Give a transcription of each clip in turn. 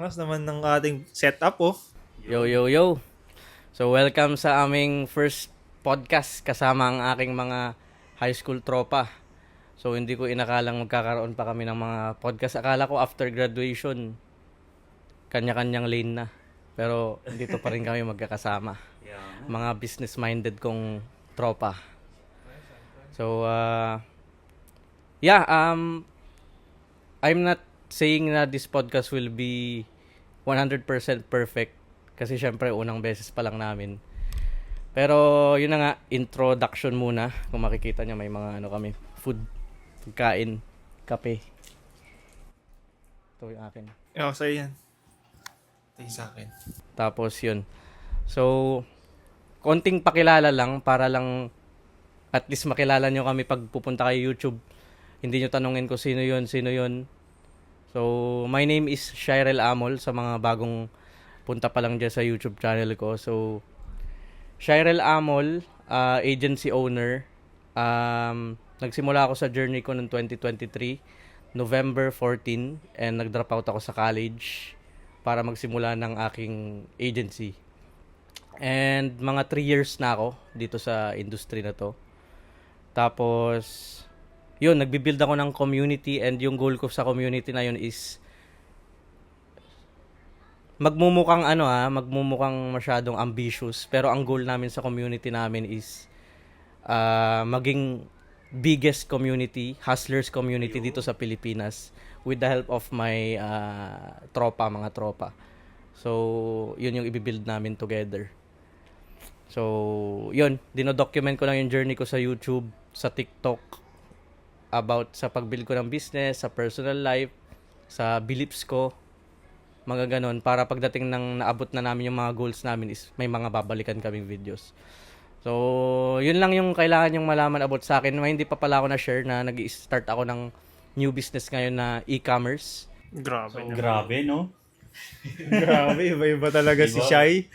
Lakas naman ng ating setup, oh. Yo, yo, yo. So, welcome sa aming first podcast kasama ang aking mga high school tropa. So, hindi ko inakalang magkakaroon pa kami ng mga podcast. Akala ko after graduation, kanya-kanyang lane na. Pero, dito pa rin kami magkakasama. Mga business-minded kong tropa. So, I'm not saying na this podcast will be 100% perfect kasi syempre unang beses pa lang namin. Pero yun na nga, introduction muna. Kung makikita nyo may mga ano kami, pagkain, kape. Ito yung akin. Sa'yo yan. Ito yung sa akin. Tapos yun. So, konting pakilala lang para lang at least makilala nyo kami pag pupunta kayo YouTube. Hindi nyo tanungin ko sino yun. So, my name is Shirel Amol sa mga bagong punta pa lang dyan sa YouTube channel ko. So, Shirel Amol, agency owner. Nagsimula ako sa journey ko noong 2023, November 14, and nag-drop out ako sa college para magsimula ng aking agency. And mga 3 years na ako dito sa industry na to. Tapos, yun, nagbi-build ako ng community and yung goal ko sa community na yun is magmumukhang masyadong ambitious, pero ang goal namin sa community namin is maging biggest community, hustlers community dito sa Pilipinas with the help of my mga tropa. So, yun yung i-build namin together. So, yun, dinodocument ko lang yung journey ko sa YouTube, sa TikTok, about sa pag-build ko ng business, sa personal life, sa beliefs ko, mga ganon, para pagdating ng naabot na namin yung mga goals namin is may mga babalikan kaming videos. So, yun lang yung kailangan yung malaman about sa akin. May hindi pa pala ako na-share na nag-i-start ako ng new business ngayon na e-commerce. Grabe. So, grabe, no? Grabe, iba-iba talaga si Iba. Shai.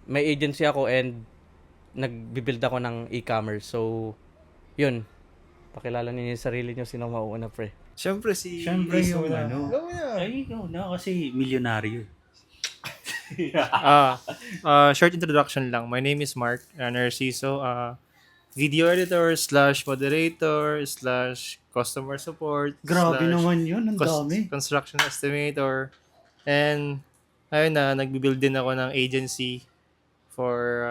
May agency ako and nagbi-build ako ng e-commerce. So, yun. Pakilala niyo yung sarili niyo, sino mauuna, pre? Siyempre si... Siyempre Ace yung muna. ano. Go na. Ay, ikaw na kasi milyonaryo. Short introduction lang. My name is Mark Narciso. Video editor / moderator / customer support. Grabe / naman yun, ang dami. construction estimator. And, ayun na, nagbi-build din ako ng agency for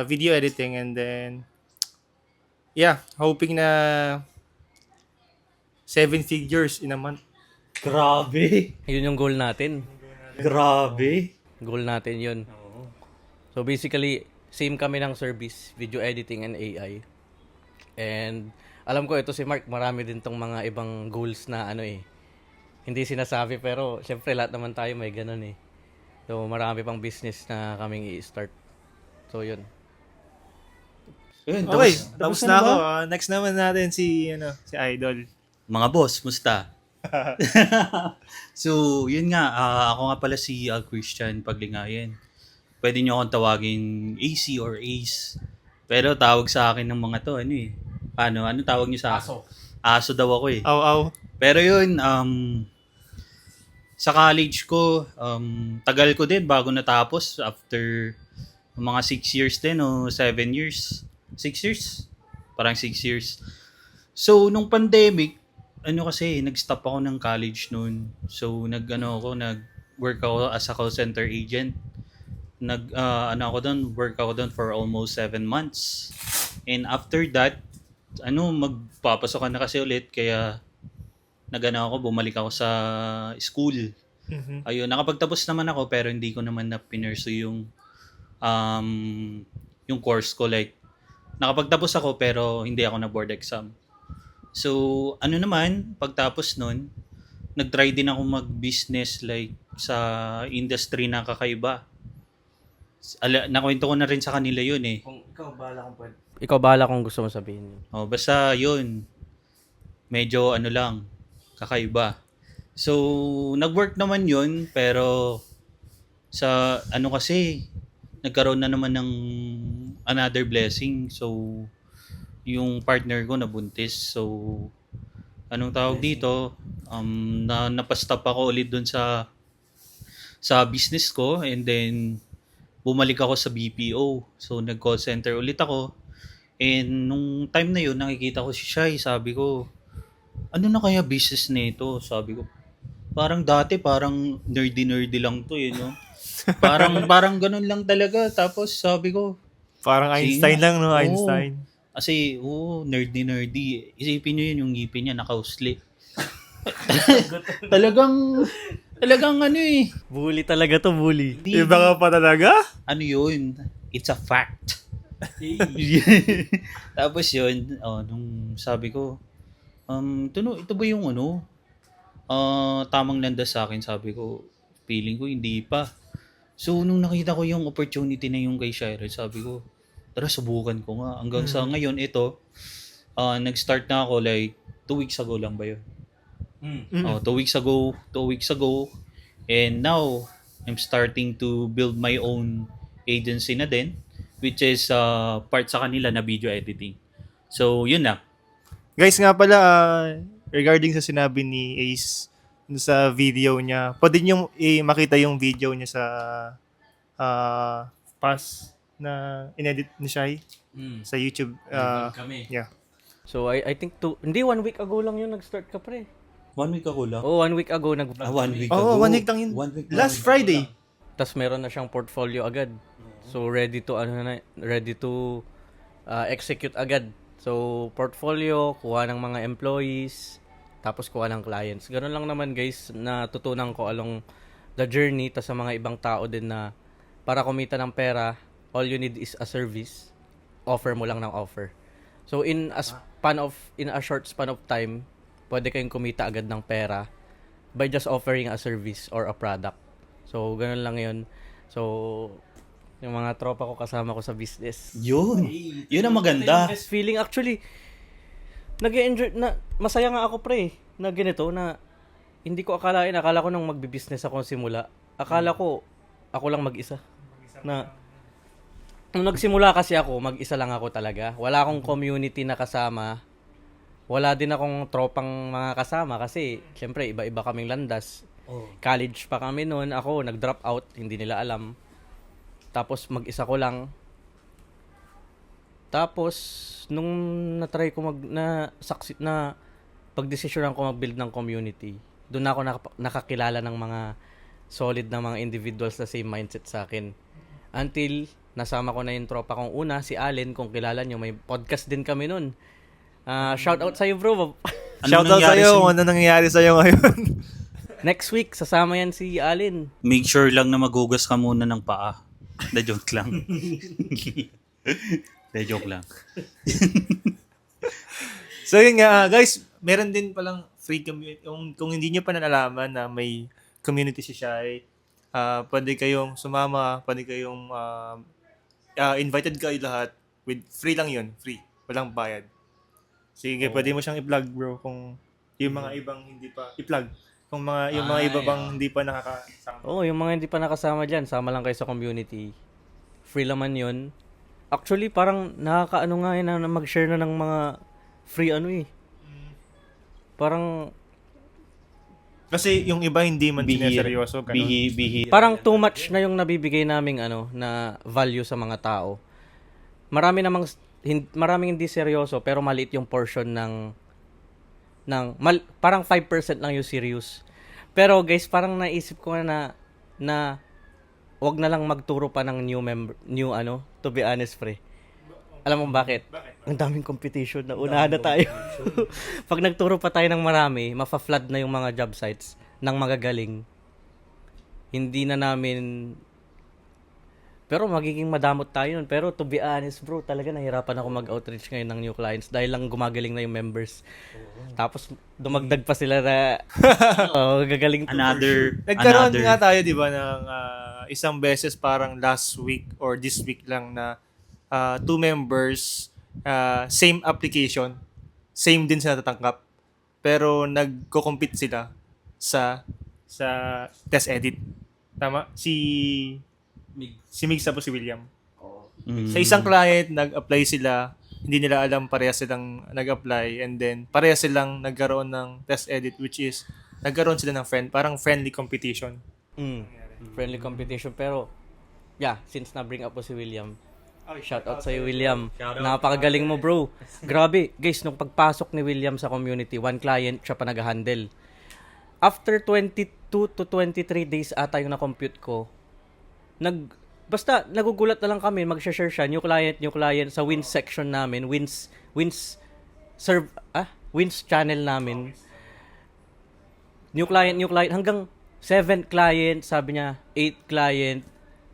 video editing. And then, yeah, hoping na 7 figures in a month. Grabe. Yun yung goal natin. Grabe. Goal natin yun. So basically, same kami ng service, video editing and AI. And alam ko ito si Mark, marami din tong mga ibang goals na hindi sinasabi, pero syempre lahat naman tayo may ganun eh. So marami pang business na kaming i-start. So yun. Yun, Okay, tapos na ako. ba? Next naman natin si Idol. Mga boss, musta? So, yun nga, ako nga pala si Christian Paglingayan. Pwede nyo akong tawagin AC or Ace. Pero tawag sa akin ng mga to, ano tawag nyo sa akin? Aso daw ako eh. Aw. Pero yun, sa college ko, tagal ko din bago natapos after mga 6 years din o 7 years. 6 years? Parang 6 years. So, nung pandemic, kasi, nag-stop ako ng college noon. So, nag-work ako as a call center agent. Work ako doon for almost 7 months. And after that, magpapasok na kasi ulit, kaya bumalik ako sa school. Mhm. Ayun, nakapagtapos naman ako pero hindi ko naman na pinursue yung course ko. Like, nakapagtapos ako pero hindi ako na board exam. So, pagtapos nun, nag-try din ako mag-business like sa industry na kakaiba. Nakwento ko na rin sa kanila yun eh. Kung ikaw bahala kung gusto mo sabihin. Basta yun, medyo kakaiba. So, nag-work naman yun, pero sa kasi, nagkaroon na naman ng another blessing. So, yung partner ko nabuntis. So, anong tawag dito, napastop ako ulit dun sa business ko, and then bumalik ako sa BPO. So nag-call center ulit ako. And nung time na yun, nakikita ko si Shai, sabi ko, ano na kaya business nito? Sabi ko, parang dati parang nerdy lang to no. Parang ganun lang talaga. Tapos sabi ko, Parang sige Einstein nga. lang, no? Oo. Einstein. Kasi, nerdy. Isipin nyo yun, yung ngipin niya, nakausli. talagang ano eh. Bully talaga to, bully. Iba ka pa talaga? Ano yun? It's a fact. Tapos yun, nung sabi ko, ito ba yung tamang landas sa akin, sabi ko, feeling ko hindi pa. So, nung nakita ko yung opportunity na yung kay Shire, sabi ko, tara, subukan ko nga. Hanggang sa ngayon, ito, nag-start na ako like 2 weeks ago lang ba yun? 2 weeks ago. And now, I'm starting to build my own agency na din, which is part sa kanila na video editing. So, yun na. Guys, nga pala, regarding sa sinabi ni Ace sa video niya, pwede nyo makita yung video niya sa pass na inedit ni Shai sa YouTube. kami. Yeah. So, I think hindi 1 week ago lang yun nag-start ka, pre. 1 week ago lang. Oh, 1 week ago 1 week Oo, ago. 1 week lang yun. 1 week Last Friday. Tas meron na siyang portfolio agad. So ready to execute agad. So portfolio, kuha ng mga employees, tapos kuha ng clients. Ganun lang naman guys, natutunan ko along the journey tas sa mga ibang tao din na para kumita ng pera, all you need is a service. Offer mo lang ng offer. So in a short span of time, pwede kayong kumita agad ng pera by just offering a service or a product. So ganun lang 'yun. So yung mga tropa ko kasama ko sa business. Yun. Yun ang maganda. Best feeling actually. Nag-enjoy na masaya nga ako pre na ganito na hindi ko akala ko nung magbi-business ako simula. Akala ko ako lang mag-isa. Na nung nagsimula kasi ako, mag-isa lang ako talaga. Wala akong community na kasama. Wala din akong tropang mga kasama kasi syempre iba-iba kaming landas. College pa kami noon. Ako nag-drop out, hindi nila alam. Tapos mag-isa ko lang. Tapos nung na-try ko succeed na pagdesisyonan ko mag-build ng community, doon ako nakakilala ng mga solid na mga individuals na same mindset sa akin. Until nasama ko na yung tropa kong una, si Allen, kung kilala nyo, may podcast din kami noon. Shout out sa'yo bro. Shoutout sa'yo. Ano nangyayari sa'yo ngayon? Next week, sasama yan si Allen. Make sure lang na maghugas ka muna ng paa. Na joke lang. Na joke lang. So yun nga, guys, meron din palang free community. Kung hindi nyo pa nalalaman na may community si Shai, pwede kayong sumama, pwede kayong invited kayo lahat. With free lang yun, free. Walang bayad. Sige, pwede mo siyang i-plug bro kung yung mga ibang hindi pa i-plug. Kung yung mga iba bang hindi pa nakakasama. Yung mga hindi pa nakasama dyan, sama lang kayo sa community. Free laman yun. Actually, parang nakakaano nga yun na mag-share na ng mga free Parang kasi yung iba hindi man sineseryoso. parang too much na yung nabibigay naming na value sa mga tao. Maraming hindi seryoso pero maliit yung portion parang 5% lang yung serious. Pero guys, parang naisip ko na wag na lang magturo pa ng to be honest pre. Alam mo bakit? Ang daming competition na unahan na tayo. Pag nagturo pa tayo ng marami, mafa-flood na yung mga job sites ng magagaling. Hindi na namin. Pero magiging madamot tayo nun. Pero to be honest bro, talaga nahirapan ako mag-outreach ngayon ng new clients dahil lang gumagaling na yung members. Tapos dumagdag pa sila na gagaling to. Nagkaroon nga tayo, di ba, ng isang beses parang last week or this week lang na 2 members, same application, same din sila tatanggap. Pero nagko-compete sila sa test edit. Tama? Si Mig tapos si William. Sa isang client, nag-apply sila hindi nila alam pareha silang nag-apply and then pareha silang nagkaroon ng test edit which is nagkaroon sila ng parang friendly competition. Friendly competition. Pero, yeah, since na-bring up po si William, shout out sa'yo, William. Napakagaling mo, bro. Grabe. Guys, nung pagpasok ni William sa community, one client siya pa nag-handle. After 22 to 23 days ata yung na-compute ko, basta nagugulat na lang kami, mag-share siya, new client, sa wins section namin, wins channel namin. New client, hanggang 7 client, sabi niya, 8 client.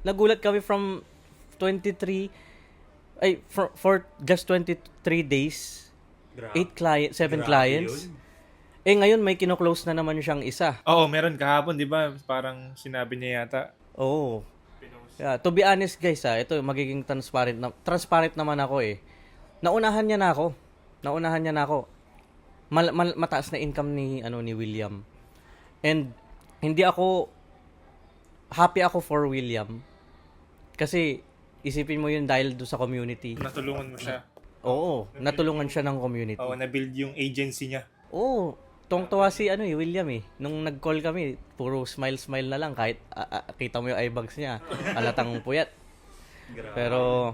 Nagulat kami from 23, for just 23 days, 8 client, 7 clients. Ngayon may kino-close na naman siyang isa. Oo, meron kahapon, di ba? Parang sinabi niya yata. Oo. Yeah, to be honest guys, ito magiging transparent naman ako eh. Naunahan niya na ako. Mataas na income ni William. And happy ako for William. Kasi isipin mo yun dahil doon sa community. Natulungan mo siya. Oo, natulungan siya ng community. Oo, na-build yung agency niya. Oo, tuwang-tuwa si William eh. Nung nag-call kami, puro smile na lang kahit kita mo yung eye bags niya. Halatang puyat. Pero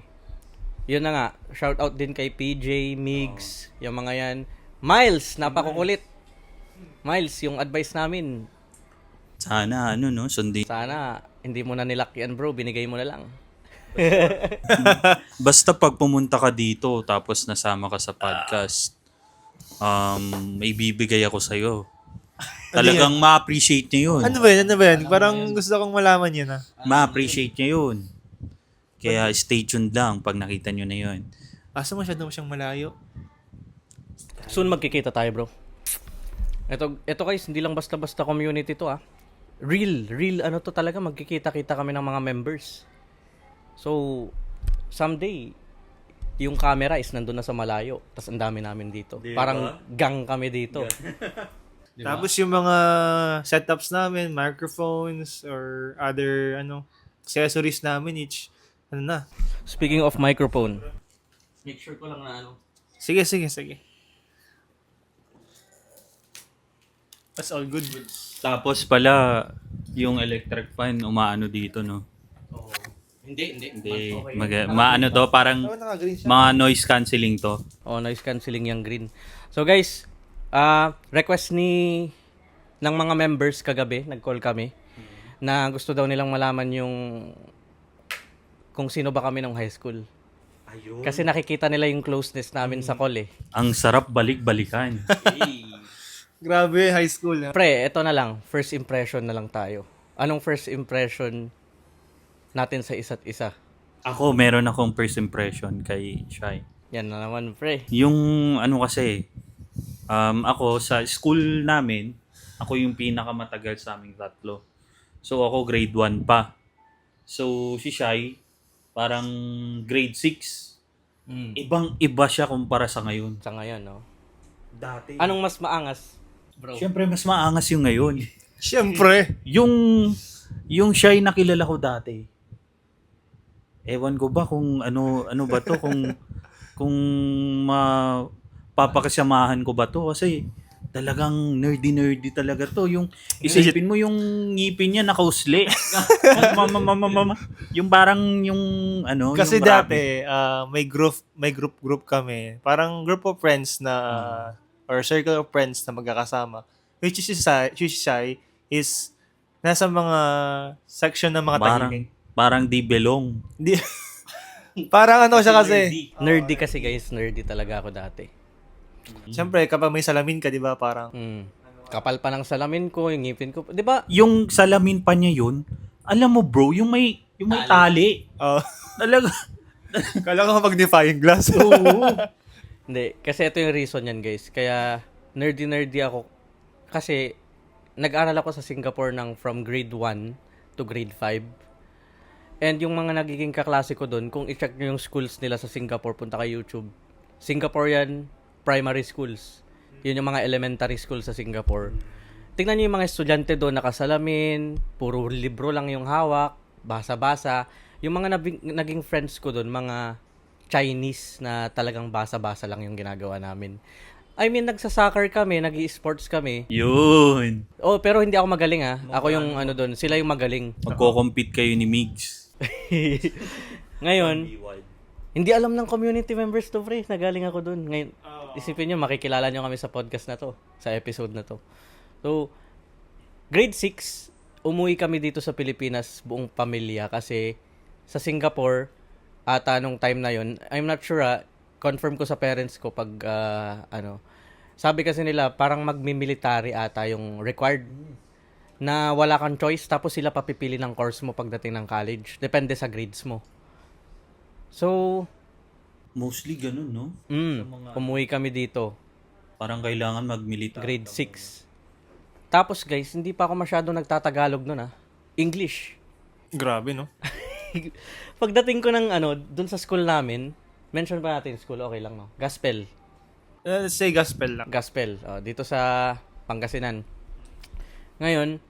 yun na nga, shout out din kay PJ, Migs, yung mga yan. Miles, napakukulit. Miles, yung advice namin, Sana, sundin. sana hindi mo na nilock yan bro, binigay mo na lang. Basta pag pumunta ka dito, tapos nasama ka sa podcast, may bibigay ako sa'yo. Talagang ma-appreciate niya yun. Ano ba yan? Parang gusto kong malaman yun ha. Ma-appreciate niya yun. Kaya stay tuned lang pag nakita nyo na yun. Asa masyado mo siyang malayo? Soon magkikita tayo bro. Ito guys, hindi lang basta-basta community to Real to talaga, magkikita-kita kami ng mga members. So, someday, yung camera is nandun na sa malayo. Tas ang dami namin dito. Diba? Parang gang kami dito. Diba? Tapos yung mga setups namin, microphones or other accessories namin each Speaking of microphone. Make sure ko lang na Sige. That's all good. Tapos pala, yung electric fan, umaano dito, no? Hindi. Hindi. Maano to, parang Naka-green siya. mga noise cancelling to. Noise cancelling yung green. So guys, request ng mga members kagabi, nag-call kami, na gusto daw nilang malaman yung kung sino ba kami nung high school. Ayun. Kasi nakikita nila yung closeness namin sa call eh. Ang sarap balik-balikan. Grabe, high school. Pre, eto na lang. First impression na lang tayo. Anong first impression natin sa isa't isa? Ako, meron akong first impression kay Shai. Yan na naman, pre. Yung kasi, ako sa school namin, ako yung pinakamatagal sa aming tatlo. So ako grade 1 pa. So si Shai, parang grade 6. Ibang-iba siya kumpara sa ngayon. Sa ngayon, no? Dati. Anong mas maangas, bro? Siyempre, mas maangas yung ngayon. Siyempre. Yung Shai na kilala ko dati. Ewan ko ba kung ano ba to, kung papakasamahan ko ba to, kasi talagang nerdy talaga to. Yung isipin mo yung ngipin niya nakausli. Yung parang yung Kasi yung rabbit. dati, may group kami. Parang group of friends na, or circle of friends na magkakasama. Which is Shai is nasa mga section ng mga tahimik. Parang di belong. Hindi. Parang siya kasi. Nerdy kasi guys, nerdy talaga ako dati. Siyempre, kapag may salamin ka, di ba, parang, Kapal pa ng salamin ko, yung ngipin ko. Di ba? Yung salamin pa niya yun, alam mo bro, yung may tali. Talaga. kala ko mag-defying glass. Hindi, kasi ito yung reason yan guys. Kaya nerdy ako. Kasi nag-aral ako sa Singapore from grade 1 to grade 5. And yung mga nagiging kaklase ko doon, kung i-check nyo yung schools nila sa Singapore, punta kay YouTube. Singaporean primary schools. Yun yung mga elementary schools sa Singapore. Tingnan nyo yung mga estudyante doon, nakasalamin, puro libro lang yung hawak, basa-basa. Yung mga naging friends ko doon, mga Chinese na talagang basa-basa lang yung ginagawa namin. I mean, nagsa-soccer kami, nag-i-sports kami. Yun. Oh, pero hindi ako magaling Ako yung doon, sila yung magaling. Magko-compete kayo ni Migs. Ngayon, hindi alam ng community members to, pre, na galing ako doon. Ngayon, isipin nyo, makikilala nyo kami sa podcast na to, sa episode na to. So, grade 6, umuwi kami dito sa Pilipinas, buong pamilya, kasi sa Singapore, ata nung time na yon, I'm not sure confirm ko sa parents ko pag sabi kasi nila parang magmi-military ata yung required na wala kang choice tapos sila papipili ng course mo pagdating ng college depende sa grades mo. So Mostly ganun, no? umuwi kami dito Parang kailangan mag-military. grade 6. Tapos guys, hindi pa ako masyado nagtatagalog noon English. Grabe, no? Pagdating ko ng dun sa school namin, mention pa natin school, okay lang, no? Gospel. Let's say gospel lang. Gospel. Dito sa Pangasinan. Ngayon,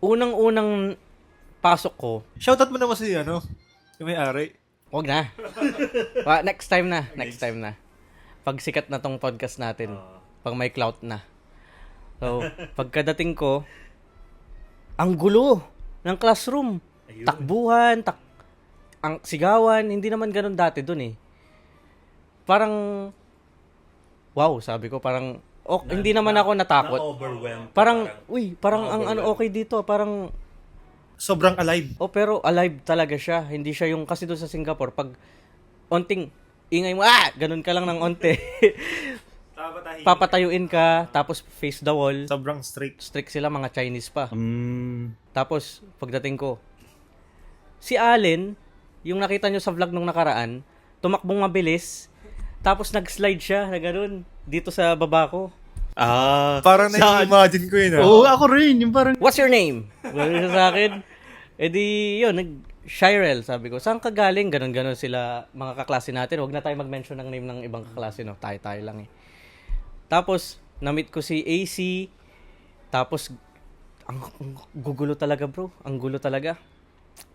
unang-unang pasok ko, Shoutout mo naman si, yung may-ari. wag na. Next time na. Pag sikat na tong podcast natin. Pag may clout na. So, pagkadating ko, ang gulo ng classroom. Takbuhan, ang sigawan, hindi naman ganun dati dun Parang, wow, sabi ko, parang, hindi naman ako natakot. Na-overwhelmed. Parang ang okay dito, parang, Sobrang alive. pero alive talaga siya. Hindi siya yung, kasi doon sa Singapore, pag onting ingay mo, ganun ka lang ng onte. Papatayuin ka, tapos face the wall. Sobrang strict. Strict sila, mga Chinese pa. Mm. Tapos, pagdating ko, si Allen, yung nakita nyo sa vlog nung nakaraan, tumakbong mabilis, tapos nag-slide siya na gano'n, dito sa baba ko. Parang na-imagine ko yun. Oo, ako rin. Yung parang... What's your name? Sabi siya sa akin. E di, yun, Shirel, sabi ko, saan ka galing? Ganon-ganon sila, mga kaklase natin. Huwag na tayo mag-mention ng name ng ibang kaklase, no? Tayo-tayo lang Tapos, na-meet ko si AC. Tapos, ang gugulo talaga, bro. Ang gulo talaga.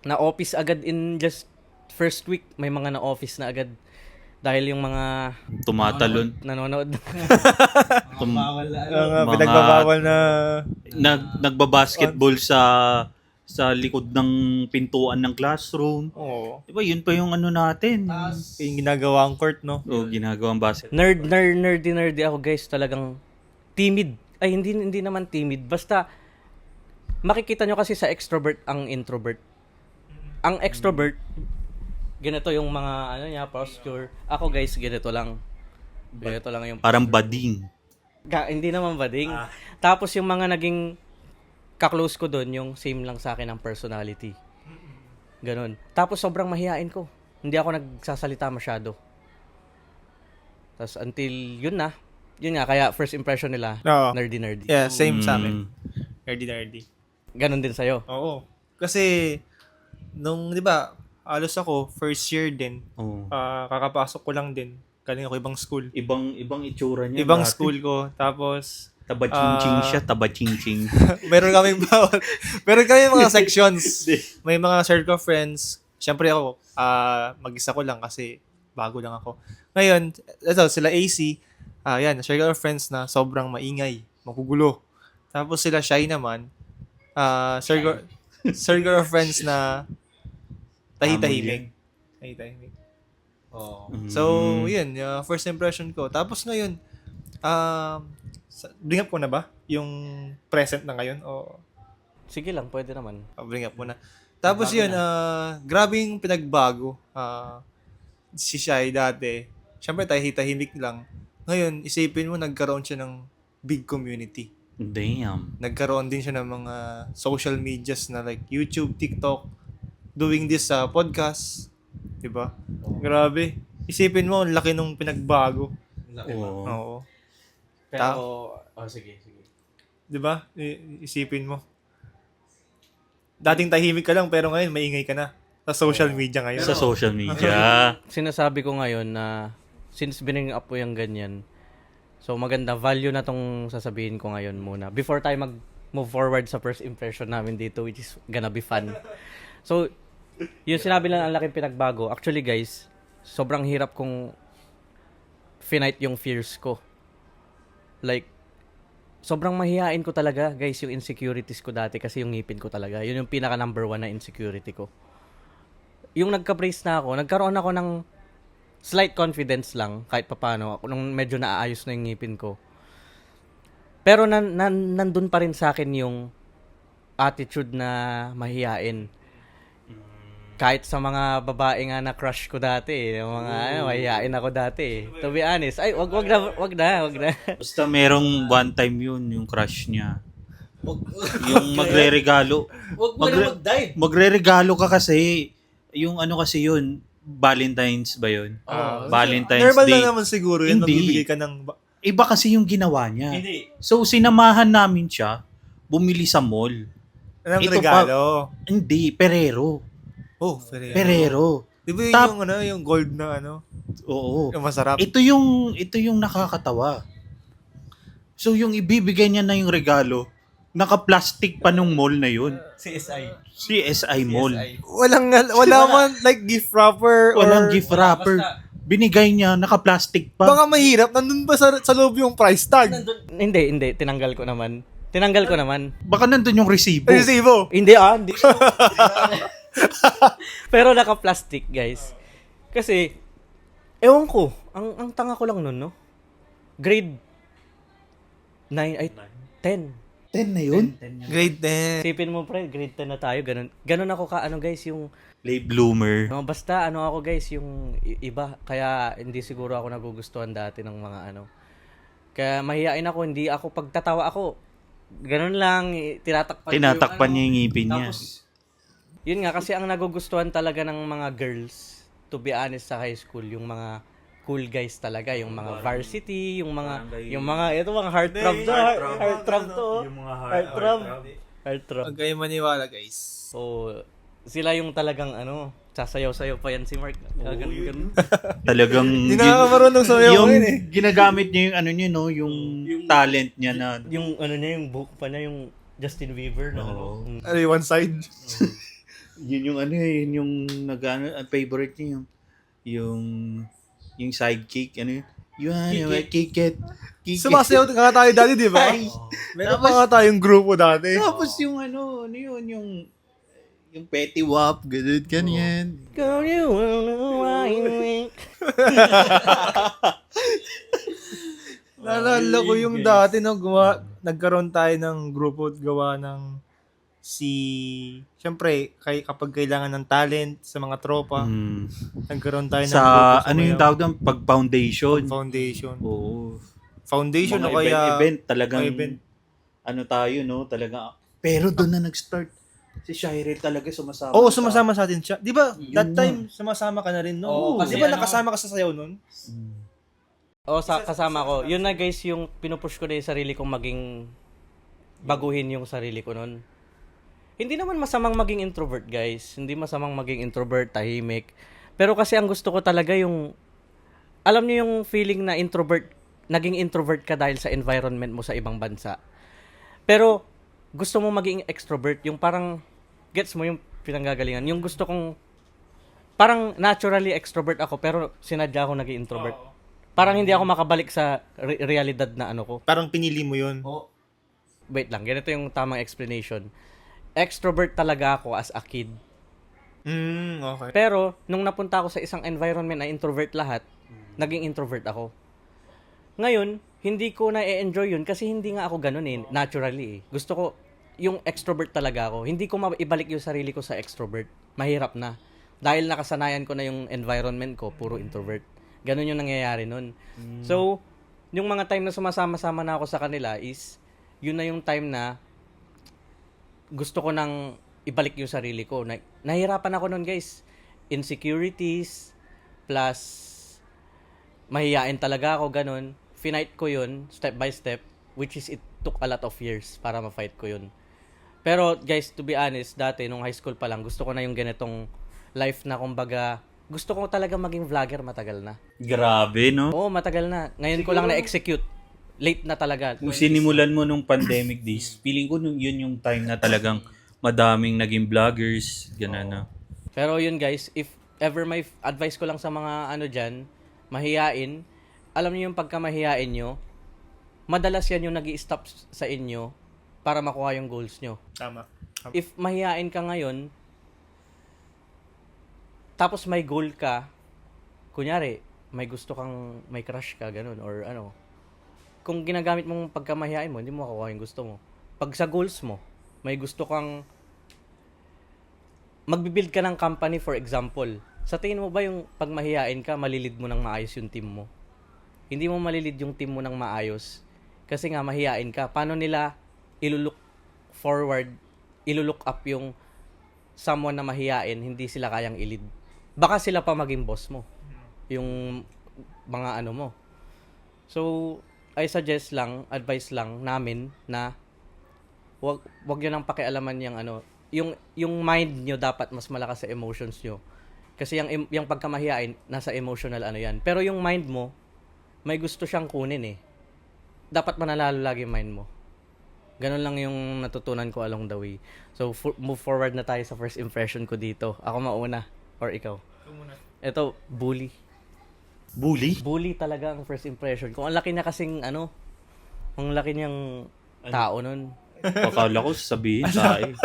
Na-office agad in just first week. May mga na-office na agad. Dahil yung mga Tumatalon. nanonood. Pinagbabawal na... Nagbabasketball sa likod ng pintuan ng classroom. Oo. Diba, yun pa yung natin. Yung ginagawang court, no? Ginagawang basket. Nerdy ako, guys. Talagang timid. Ay, hindi naman timid. Basta, makikita nyo kasi sa extrovert ang introvert. Ang extrovert, ganito yung mga, posture. Ako, guys, ganito lang. Ganito lang yung Parang bading. Hindi naman bading. Tapos yung mga naging kaklose ko doon, yung same lang sa akin ang personality. Ganon. Tapos sobrang mahihain ko. Hindi ako nagsasalita masyado. Tapos until yun nga, kaya first impression nila, Oo. nerdy. Yeah, same sa amin. Nerdy. Ganon din sa'yo. Oo. Kasi, nung, di ba, alos ako, first year din. Oh. Kakapasok ko lang din. Galing ako ibang school. Ibang itsura niya. Ibang dati. school ko. Tapos, Taba-ching-ching siya, taba-ching-ching. meron kaming bawat. Meron kami mga sections. May mga circle of friends. Siyempre ako, mag-isa ko lang kasi bago lang ako. Ngayon, ito, sila AC. Yan, circle of friends na sobrang maingay. Magugulo. Tapos sila Shy naman. Circle of friends na tahitahimik. Tahitahimik. Oh. So, yun, first impression ko. Tapos ngayon, bring up ko na ba? Yung present na ngayon? O Sige lang, pwede naman. bring up mo na. Tapos yun, grabe yung pinagbago. Si Shai dati, syempre tahitahimik lang. Ngayon, isipin mo, nagkaroon siya ng big community. Damn. Nagkaroon din siya ng mga social medias na like YouTube, TikTok, doing this podcast. Diba? Grabe. Isipin mo, ang laki nung pinagbago. Oo. Oo. Pero, sige. Diba? Isipin mo. Dating tahimik ka lang, pero ngayon maingay ka na. Sa social media ngayon. Sa social media. Sinasabi ko ngayon na since bring up ko yung ganyan, so maganda value na tong sasabihin ko ngayon muna. Before tayo mag-move forward sa first impression namin dito, which is gonna be fun. So, yung sinabi lang ang laking pinagbago. Actually guys, sobrang hirap kong finite yung fears ko. Like, sobrang mahihain ko talaga, guys, yung insecurities ko dati kasi yung ngipin ko talaga. Yun yung pinaka number 1 na insecurity ko. Yung nagka-brace na ako, nagkaroon ako ng slight confidence lang kahit papano nung medyo naaayos na yung ngipin ko. Pero nandun pa rin sa akin yung attitude na mahihain. Kahit sa mga babae nga na crush ko dati, yung mga mahihain ako dati. To be honest, ay wag na. Basta merong one time yun, yung crush niya. Yung magre-regalo. Wag mo na mag-dive. Magre-regalo ka kasi, yung ano kasi yun, Valentine's ba yun? Valentine's Normal Day. lang naman siguro yun. Hindi. Magbibigay ka ng... Iba kasi yung ginawa niya. Hindi. So, sinamahan namin siya, bumili sa mall. Anong Ito regalo? Hindi, Ferrero. Oh, Ferrero. Ferrero. Di ba Tap- yung gold na ano? Oo. Yung masarap. Ito yung nakakatawa. So, yung ibibigay niya na yung regalo, naka-plastic pa nung mall na yun. CSI Mall. Wala man like gift wrapper Walang or... gift wrapper. Binigay niya, naka-plastic pa. Baka mahirap. Nandun ba sa loob yung price tag? Hindi, tinanggal ko naman. Baka nandun yung resibo. Resibo. Hindi. Pero naka-plastic, guys. Kasi, ewan ko, ang tanga ko lang nun, no? Grade 9, ay 10. 10 na yun? Grade 10. Sipin mo, pre, grade 10 na tayo, ganun ako guys, yung, Late bloomer. no, basta, ako, guys, yung iba. Kaya, hindi siguro ako nagugustuhan dati ng mga, Kaya, mahihain ako, hindi ako, pagtatawa ako, ganun lang, Tinatakpan niya yung ngipin niya. Tapos, yun nga, kasi ang nagugustuhan talaga ng mga girls, to be honest, sa high school, yung mga cool guys talaga, yung mga varsity, yung mga heartthrob to, heartthrob to, heartthrob. Huwag kayo maniwala, guys. So, sila yung talagang, sasayaw-sayaw pa yan si Mark. Ganun. Talagang Hindi nakakamarunong sayaw yung ngayon eh. ginagamit niya yung ano niya, no, yung talent niya na Yung, yung book pa niya, yung Justin Bieber, na Oo. Ano yung one side? yun yung yun yung favorite niya yung sidekick, yun yung kick it. Sumasayaw nga tayo dati, di ba? Meron pa nga tayong grupo dati. Tapos yung yung petty wap, ganyan. Girl, you know why you Naalala ko yung dati nagkaroon tayo ng grupo at gawa ng siyempre, kapag kailangan ng talent sa mga tropa, nagkaroon tayo ng grupo Sa, sumayaw. yung tawag ng pag-foundation. Foundation. Oo. Foundation Mga o kaya... event, talagang, mga event. tayo, no? Talaga, pero doon na nag-start. Si Shirel talaga sumasama. Oo, sumasama sa atin siya. Di ba, Yun that na. time, sumasama ka na rin, no? Oo, kasi Di ba ano- nakasama ka sa sayaw nun? kasama ko. Yun na, guys, yung pinupush ko na yung sarili kong maging baguhin yung sarili ko nun. Hindi naman masamang maging introvert, guys. Hindi masamang maging introvert, tahimik. Pero kasi ang gusto ko talaga yung, alam niyo yung feeling na naging introvert ka dahil sa environment mo sa ibang bansa. Pero, gusto mo maging extrovert, yung parang, gets mo yung pinanggagalingan. Yung gusto kong, parang naturally extrovert ako, pero sinadya ako naging introvert. Parang hindi ako makabalik sa realidad na ko. Parang pinili mo yun. Wait lang, ganito yung tamang explanation. Extrovert talaga ako as a kid. Okay. Pero, nung napunta ako sa isang environment na introvert lahat, naging introvert ako. Ngayon, hindi ko na-enjoy yun kasi hindi nga ako ganun naturally Gusto ko, yung extrovert talaga ako. Hindi ko maibalik yung sarili ko sa extrovert. Mahirap na. Dahil nakasanayan ko na yung environment ko, puro introvert. Ganun yung nangyayari nun. So, yung mga time na sumasama-sama na ako sa kanila is, yun na yung time na gusto ko nang ibalik yung sarili ko. Nahirapan ako nun, guys. Insecurities, plus mahihain talaga ako, ganun. Finite ko yun, step by step, which is it took a lot of years para ma-fight ko yun. Pero, guys, to be honest, dati, nung high school pa lang, gusto ko na yung ganitong life na, kumbaga, gusto ko talaga maging vlogger, matagal na. Grabe, no? Oo, matagal na. Ngayon ko lang na-execute. Late na talaga. Kung sinimulan mo nung pandemic days, feeling ko yun yung time na talagang madaming naging vloggers, gano'n na. Pero yun, guys, if ever may advice ko lang sa mga ano dyan, mahiyain, alam niyo yung pagka mahiyain nyo, madalas yan yung nag-i-stop sa inyo para makuha yung goals nyo. Tama. If mahiyain ka ngayon, tapos may goal ka, kunyari, may gusto kang, may crush ka, ganun, or ano, kung ginagamit mong pagkamahiyain mo, hindi mo makukuha yung gusto mo. Pag sa goals mo, may gusto kang, magbibuild ka ng company, for example, sa tingin mo ba yung pag mahiyain ka, malilid mo ng maayos yung team mo? Hindi mo malilid yung team mo ng maayos. Kasi nga, mahiyain ka. Paano nila iluluk forward, iluluk up yung someone na mahiyain, hindi sila kayang ilid. Baka sila pa maging boss mo. Yung mga ano mo. So, I suggest lang, advice lang namin na wag yun ang pakialaman yung ano, yung mind nyo dapat mas malakas sa emotions nyo. Kasi yung pagkamahiyain, nasa emotional ano yan. Pero yung mind mo, may gusto siyang kunin eh. Dapat manalalo lagi yung mind mo. Ganun lang yung natutunan ko along the way. So, move forward na tayo sa first impression ko dito. Ako mauna. Or ikaw? Ito, bully. Bully? Bully talaga ang first impression ko. Ang laki niya kasing, ano, ang laki niyang tao nun. Akala ko sabihin tayo.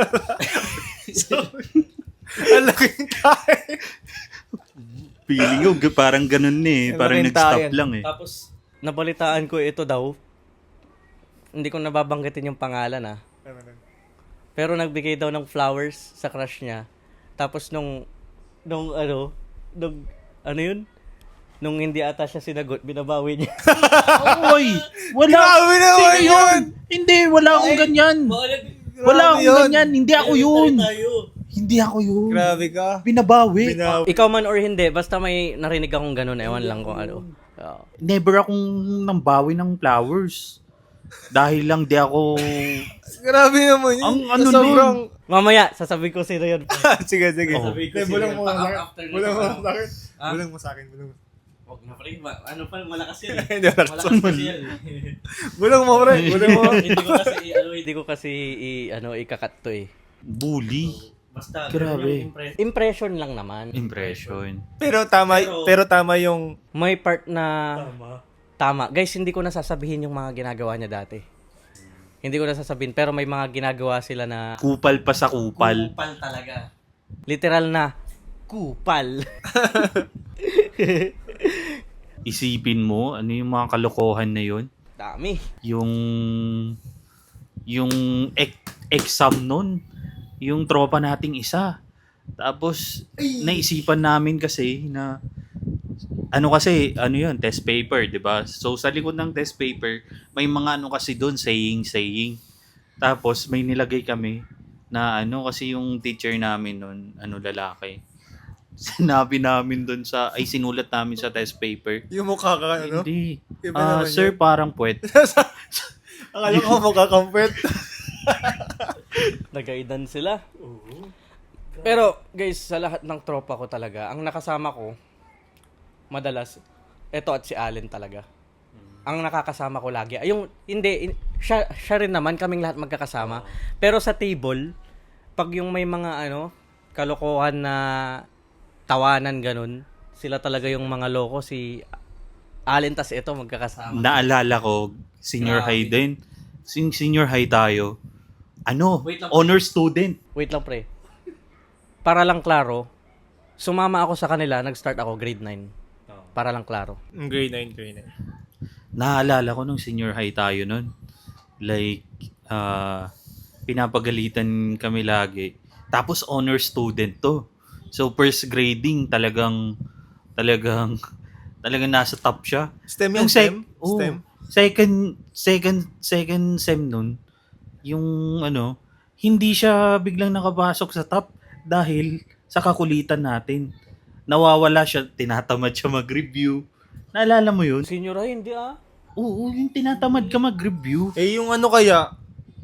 Ang laking tayo. Feeling ko parang ganun eh. Parang Malaking nag-stop tayan. lang eh. Tapos, nabalitaan ko ito daw. Hindi ko nababanggitin yung pangalan Pero nagbigay daw ng flowers sa crush niya. Tapos nung yun? Nung hindi ata siya sinagot, binabawi niya. Oy! Wala! Grabe naman Sino yun! Hindi, wala akong ganyan. Wala akong yun. ganyan. Hindi ako yun. Hindi ako yun. Grabe ka. Binabawi. Ikaw man or hindi, basta may narinig akong ganun, ewan lang kung ano. Never akong nambawi ng flowers. Dahil lang di ako... Grabe naman yun. Ang ano Sobrang... Mamaya, sasabihin ko sino yun. sige. Oh. Bulang mo sa akin. After Bulang mo nito, sa akin. Ah? Bulang mo sa akin. Bulang mo. Huwag na pre, ano pa, malakas yan. Hindi, malakas. kasi yan. Bulang mo, pre. Bulang mo. hindi ko kasi ikakat to eh. Bully. Basta, Grabe. impression lang naman. Impression. Pero tama yung... May part na tama. Guys, hindi ko nasasabihin yung mga ginagawa niya dati. Hindi ko nasasabihin, pero may mga ginagawa sila na Kupal pa sa kupal. kupal talaga. Literal na kupal. Isipin mo, ano yung mga kalokohan na yun? Dami. Yung exam nun, yung tropa nating isa. Tapos, naisipan namin kasi na, ano yun, test paper, di ba? So, sa likod ng test paper, may mga ano kasi doon, saying. Tapos, may nilagay kami na kasi yung teacher namin nun, lalaki. Sinabi namin doon sinulat namin sa test paper. Yung mukha ka, ano? Hindi. Iba naman Sir, yun. parang puwet. Akala ko magkakampet. Nagaidan sila. Pero, guys, sa lahat ng tropa ko talaga, ang nakasama ko, madalas, eto at si Allen talaga. Ang nakakasama ko lagi. Siya rin naman, kaming lahat magkakasama. Pero sa table, pag yung may mga kalokohan na tawanan ganun, sila talaga yung mga loko, si Allen tas ito magkakasama. Naalala ko, senior high din. Senior high tayo. Wait lang. Honor student. Wait lang pre. Para lang klaro, sumama ako sa kanila, nag-start ako grade 9. Para lang klaro. Grade 9. Naalala ko nung senior high tayo nun. Like, pinapagalitan kami lagi. Tapos honor student to. So first grading talagang nasa top siya. STEM Yung yan, STEM? oh, STEM? second sem nun, yung hindi siya biglang nakapasok sa top dahil sa kakulitan natin. Nawawala siya, tinatamad siya mag-review. Naalala mo yun? Senior high, hindi Oo, yung tinatamad ka mag-review. Yung ano kaya?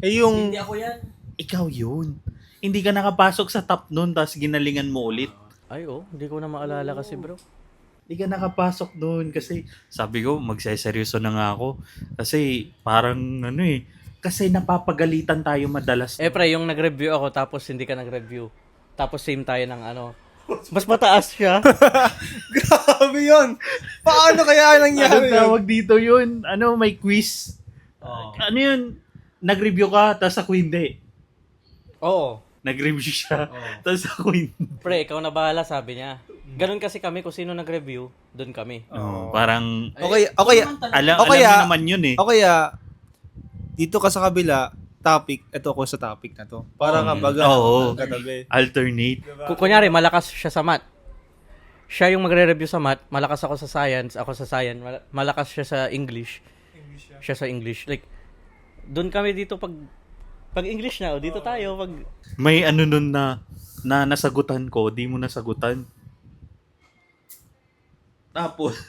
Yung... Hindi ako yan. Ikaw yun. Hindi ka nakapasok sa top nun, tapos ginalingan mo ulit. Ay, hindi ko na maalala kasi bro. Hindi ka nakapasok nun kasi sabi ko, magseseryoso na nga ako. Kasi parang kasi napapagalitan tayo madalas. Pre, yung nag-review ako tapos hindi ka nag-review. Tapos same tayo ng Mas mataas siya. Grabe yun! Paano kaya nangyari Anong yun? tawag dito yun? Ano, may quiz? Ano yun? Nag-review ka, tapos ako hindi. Oo. Nag-review siya, tapos ako hindi. Pre, ikaw na bahala, sabi niya. Ganun kasi kami, kung sino nag-review, doon kami. Parang, Okay, alam O kaya- mo naman yun eh. o kaya, dito ka sa kabila, topic, ito ako sa topic na to. Para nga baga, Oo. katabi. Alternate. Kunyari, malakas siya sa math. Siya yung magre-review sa math, malakas ako sa science, ako sa science, malakas siya sa English. Siya sa English. Like, doon kami dito pag English na, o dito tayo, pag... May ano nun na nasagutan ko, di mo nasagutan. Tapos,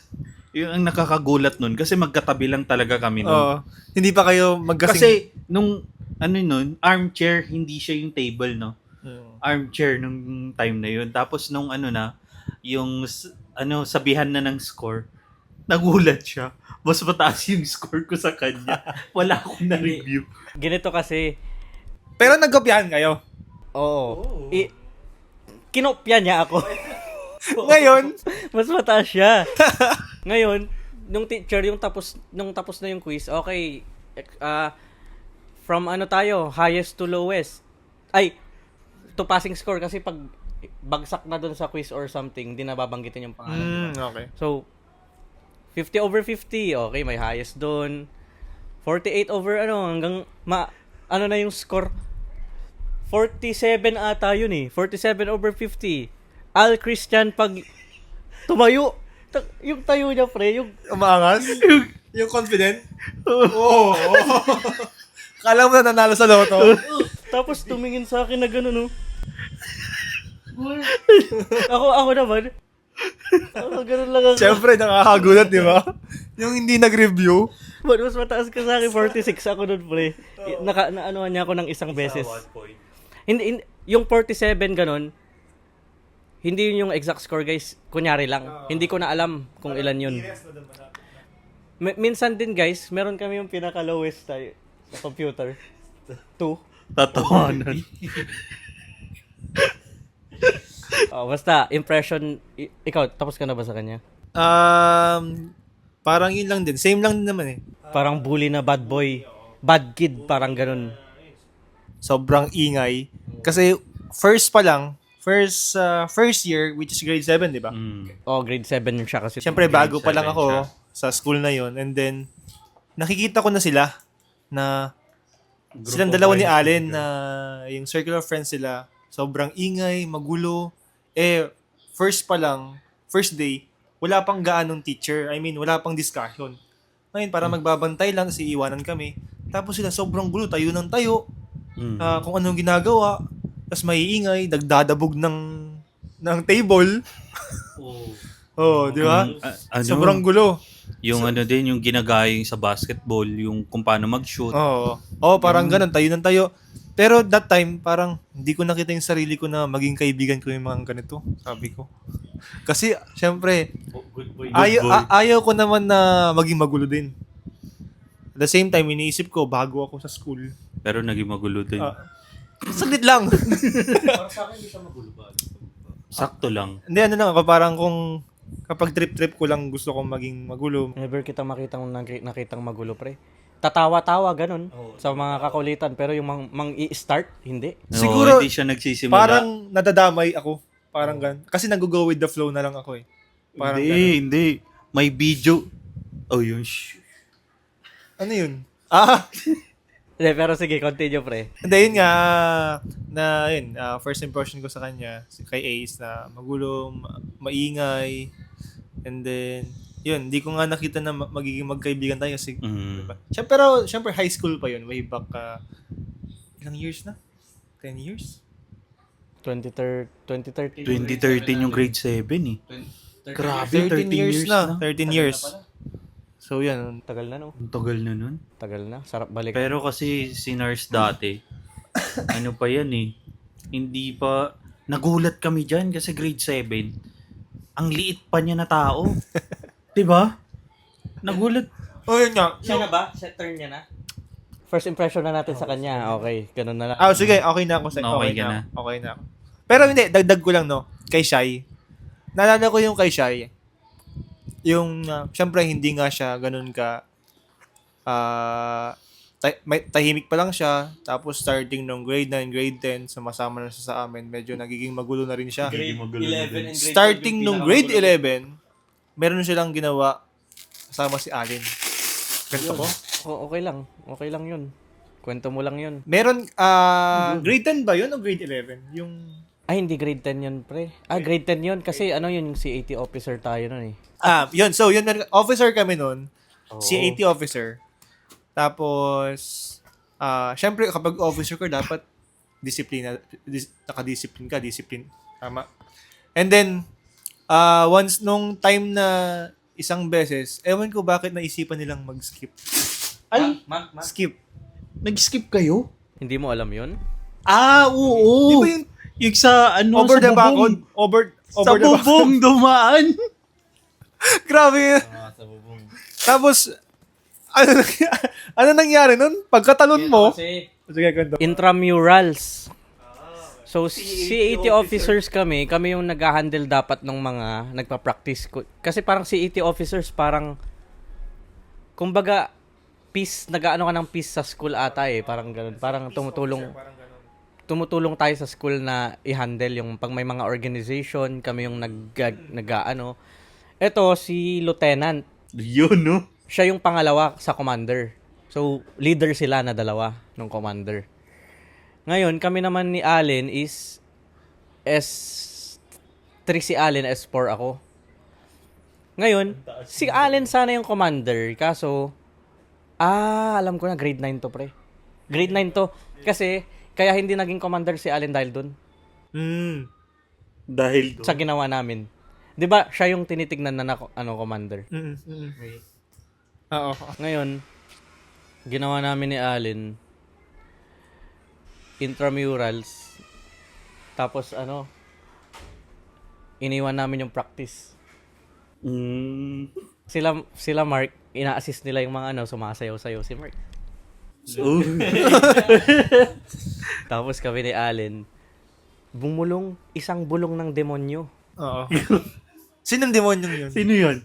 yung ang nakakagulat nun, kasi magkatabi lang talaga kami nun. Oo. Hindi pa kayo magkasing... Kasi, nung, ano nun, armchair, hindi siya yung table, no? Armchair nung time na yun. Tapos, nung ano na, yung, sabihan na ng score, nagulat siya. Mas mataas yung score ko sa kanya. Wala akong na-review. Ganito kasi, Pero nagkopyahan kayo. oo. Kinopya niya ako. Ngayon, Mas mataas siya. Ngayon, nung teacher, nung tapos na yung quiz, okay, from ano tayo, highest to lowest. Ay, to passing score kasi pag bagsak na dun sa quiz or something, hindi na babanggitin yung pangalan. okay. So, 50 over 50, okay, may highest dun. 48 over hanggang ano na yung score? 47 ata yun eh. 47 over 50. Al Christian pag tumayo. Yung tayo niya, pre, yung Umaangas? Yung confident? Oo. Kala mo na nanalo sa loto? tapos tumingin sa akin na gano'n, no. ako naman. Ganun lang ako. Siyempre, nakakagulat, di ba? Yung hindi nag-review. Mas mataas ka sa akin, 46 ako nun, pre. Naanohan niya ako ng isang beses. Hindi, yung 47 ganun, hindi yun yung exact score, guys. Kunyari lang. Hindi ko na alam kung ilan yun. Minsan din, guys, meron kami yung pinaka-lowest tayo sa computer. 2. Tatawanan. Basta, impression, ikaw, tapos ka na ba sa kanya? Parang yun lang din. Same lang din naman eh. Parang bully na bad boy. Bad kid, parang ganun. Sobrang ingay. Kasi first year, which is grade 7, di ba? Grade 7 yun siya kasi. Siyempre, bago pa lang 7 ako siya. sa school na yon. And then, nakikita ko na sila na silang dalawa ni Allen na yung circle of friends sila. Sobrang ingay, magulo. First day, wala pang gaanong teacher. I mean, wala pang discussion. Ngayon, para magbabantay lang, kasi iwanan kami. Tapos sila, sobrang gulo, tayo ng tayo. Kung anong ginagawa. Tapos maiingay, nagdadabog ng table. Di ba? Sobrang gulo. Yung din, yung ginagayang sa basketball, yung kung paano mag-shoot. Parang ganun, tayo ng tayo. Pero that time, parang hindi ko nakita yung sarili ko na maging kaibigan ko yung mga ganito, sabi ko. Kasi, syempre, ayaw ko naman na maging magulo din. At the same time, iniisip ko, bago ako sa school. Pero naging magulo din. Saglit lang. Para sa akin, hindi siya magulo ba? Sakto lang. Hindi, ano lang ako, parang kung kapag trip-trip ko lang gusto kong maging magulo. Never kita nakitang magulo, pre. Tatawa-tawa, ganun. Sa mga kakulitan. Pero yung mang-i-start, hindi. Siguro, hindi siya nagsisimula. parang nadadamay ako. Parang ganun. Kasi nag-go with the flow na lang ako eh. Parang Hindi. May video. Yun. Ano yun? Hindi, pero sige, continue, pre. Hindi, yun nga, first impression ko sa kanya, kay Ace, na magulo, maingay, and then, yun, hindi ko nga nakita na magiging magkaibigan tayo kasi, diba? Pero, syempre, high school pa yun, way back, ilang years na? 10 years? 2013. 2013 yung grade 7 eh. Grabe, 13 years na. 13 years. So, yan. Tagal na, no? Ang tagal na nun. Tagal na. Sarap balik. Pero kasi si Nars dati, ano pa yan eh, hindi pa, nagulat kami dyan kasi grade 7, ang liit pa niya na tao. Diba? Nagulat. Yun nga. Siya na ba? Turn niya na? First impression na natin sa kanya. Okay, ganun na lang. Sige, okay na ako. Okay ka na. Okay na ako. Pero hindi, dagdag ko lang, no? Kay Shai. Naalala ko yung kay Shai. Yung, syempre, hindi nga siya ganun ka, tahimik pa lang siya. Tapos, starting nung grade 9, grade 10, sumasama na siya sa amin. Medyo nagiging magulo na rin siya. Grade 11 and grade 12 Starting yung nung grade pinakamagulo. 11, meron silang ginawa kasama si Alin. Kwento ko? Okay lang. Okay lang yun. Kwento mo lang yun. Meron, grade 10 ba yun o grade 11? Yung, Ay, hindi grade 10 yun, pre. Grade 10 yun. Kasi ano yun, yung CAT officer tayo nun eh. yun. So, yun, officer kami nun. Oo. CAT officer. Tapos, syempre, kapag officer ka, dapat nakadiscipline ka, discipline. Tama. And then, once nung time na isang beses, ewan ko bakit naisipan nilang mag-skip. Ay, Skip. nag-skip kayo? Hindi mo alam yun? Oo. Di ba yung Yung sa ano, over sa the bubong. bakod? Over Sa the bakod. bubong dumaan. Grabe yun. Sa bubong. Tapos, ano nangyari nun? Pagkatalon mo, sige, kwento. Intramurals. So, CAT officers kami yung nag-handle dapat ng mga nagpa-practice. Kasi parang CAT officers, parang, kumbaga, nag-ano ka ng peace sa school ata eh. Parang ganun. Parang tumutulong tayo sa school na i-handle yung pag may mga organization, kami yung nag-ano. Ito, si Lieutenant. Yun, no? Siya yung pangalawa sa commander. So, leader sila na dalawa ng commander. Ngayon, kami naman ni Allen is S3 si Allen, S4 ako. Ngayon, si Allen sana yung commander. Kaso, alam ko na, grade 9 to, pre. Grade 9 to. Kasi, kaya hindi naging commander si Allen dahil dun. Dahil Sa ginawa namin. 'Di ba siya yung tinitignan na commander. Oo. Ngayon, ginawa namin ni Allen intramurals. Tapos iniwan namin yung practice. Sila Mark, ina-assist nila yung mga sumasayaw-sayaw si Mark. Tapos kami ni Allen, bumulong isang bulong ng demonyo. Oo. Sinong demonyong yun? Sino yun?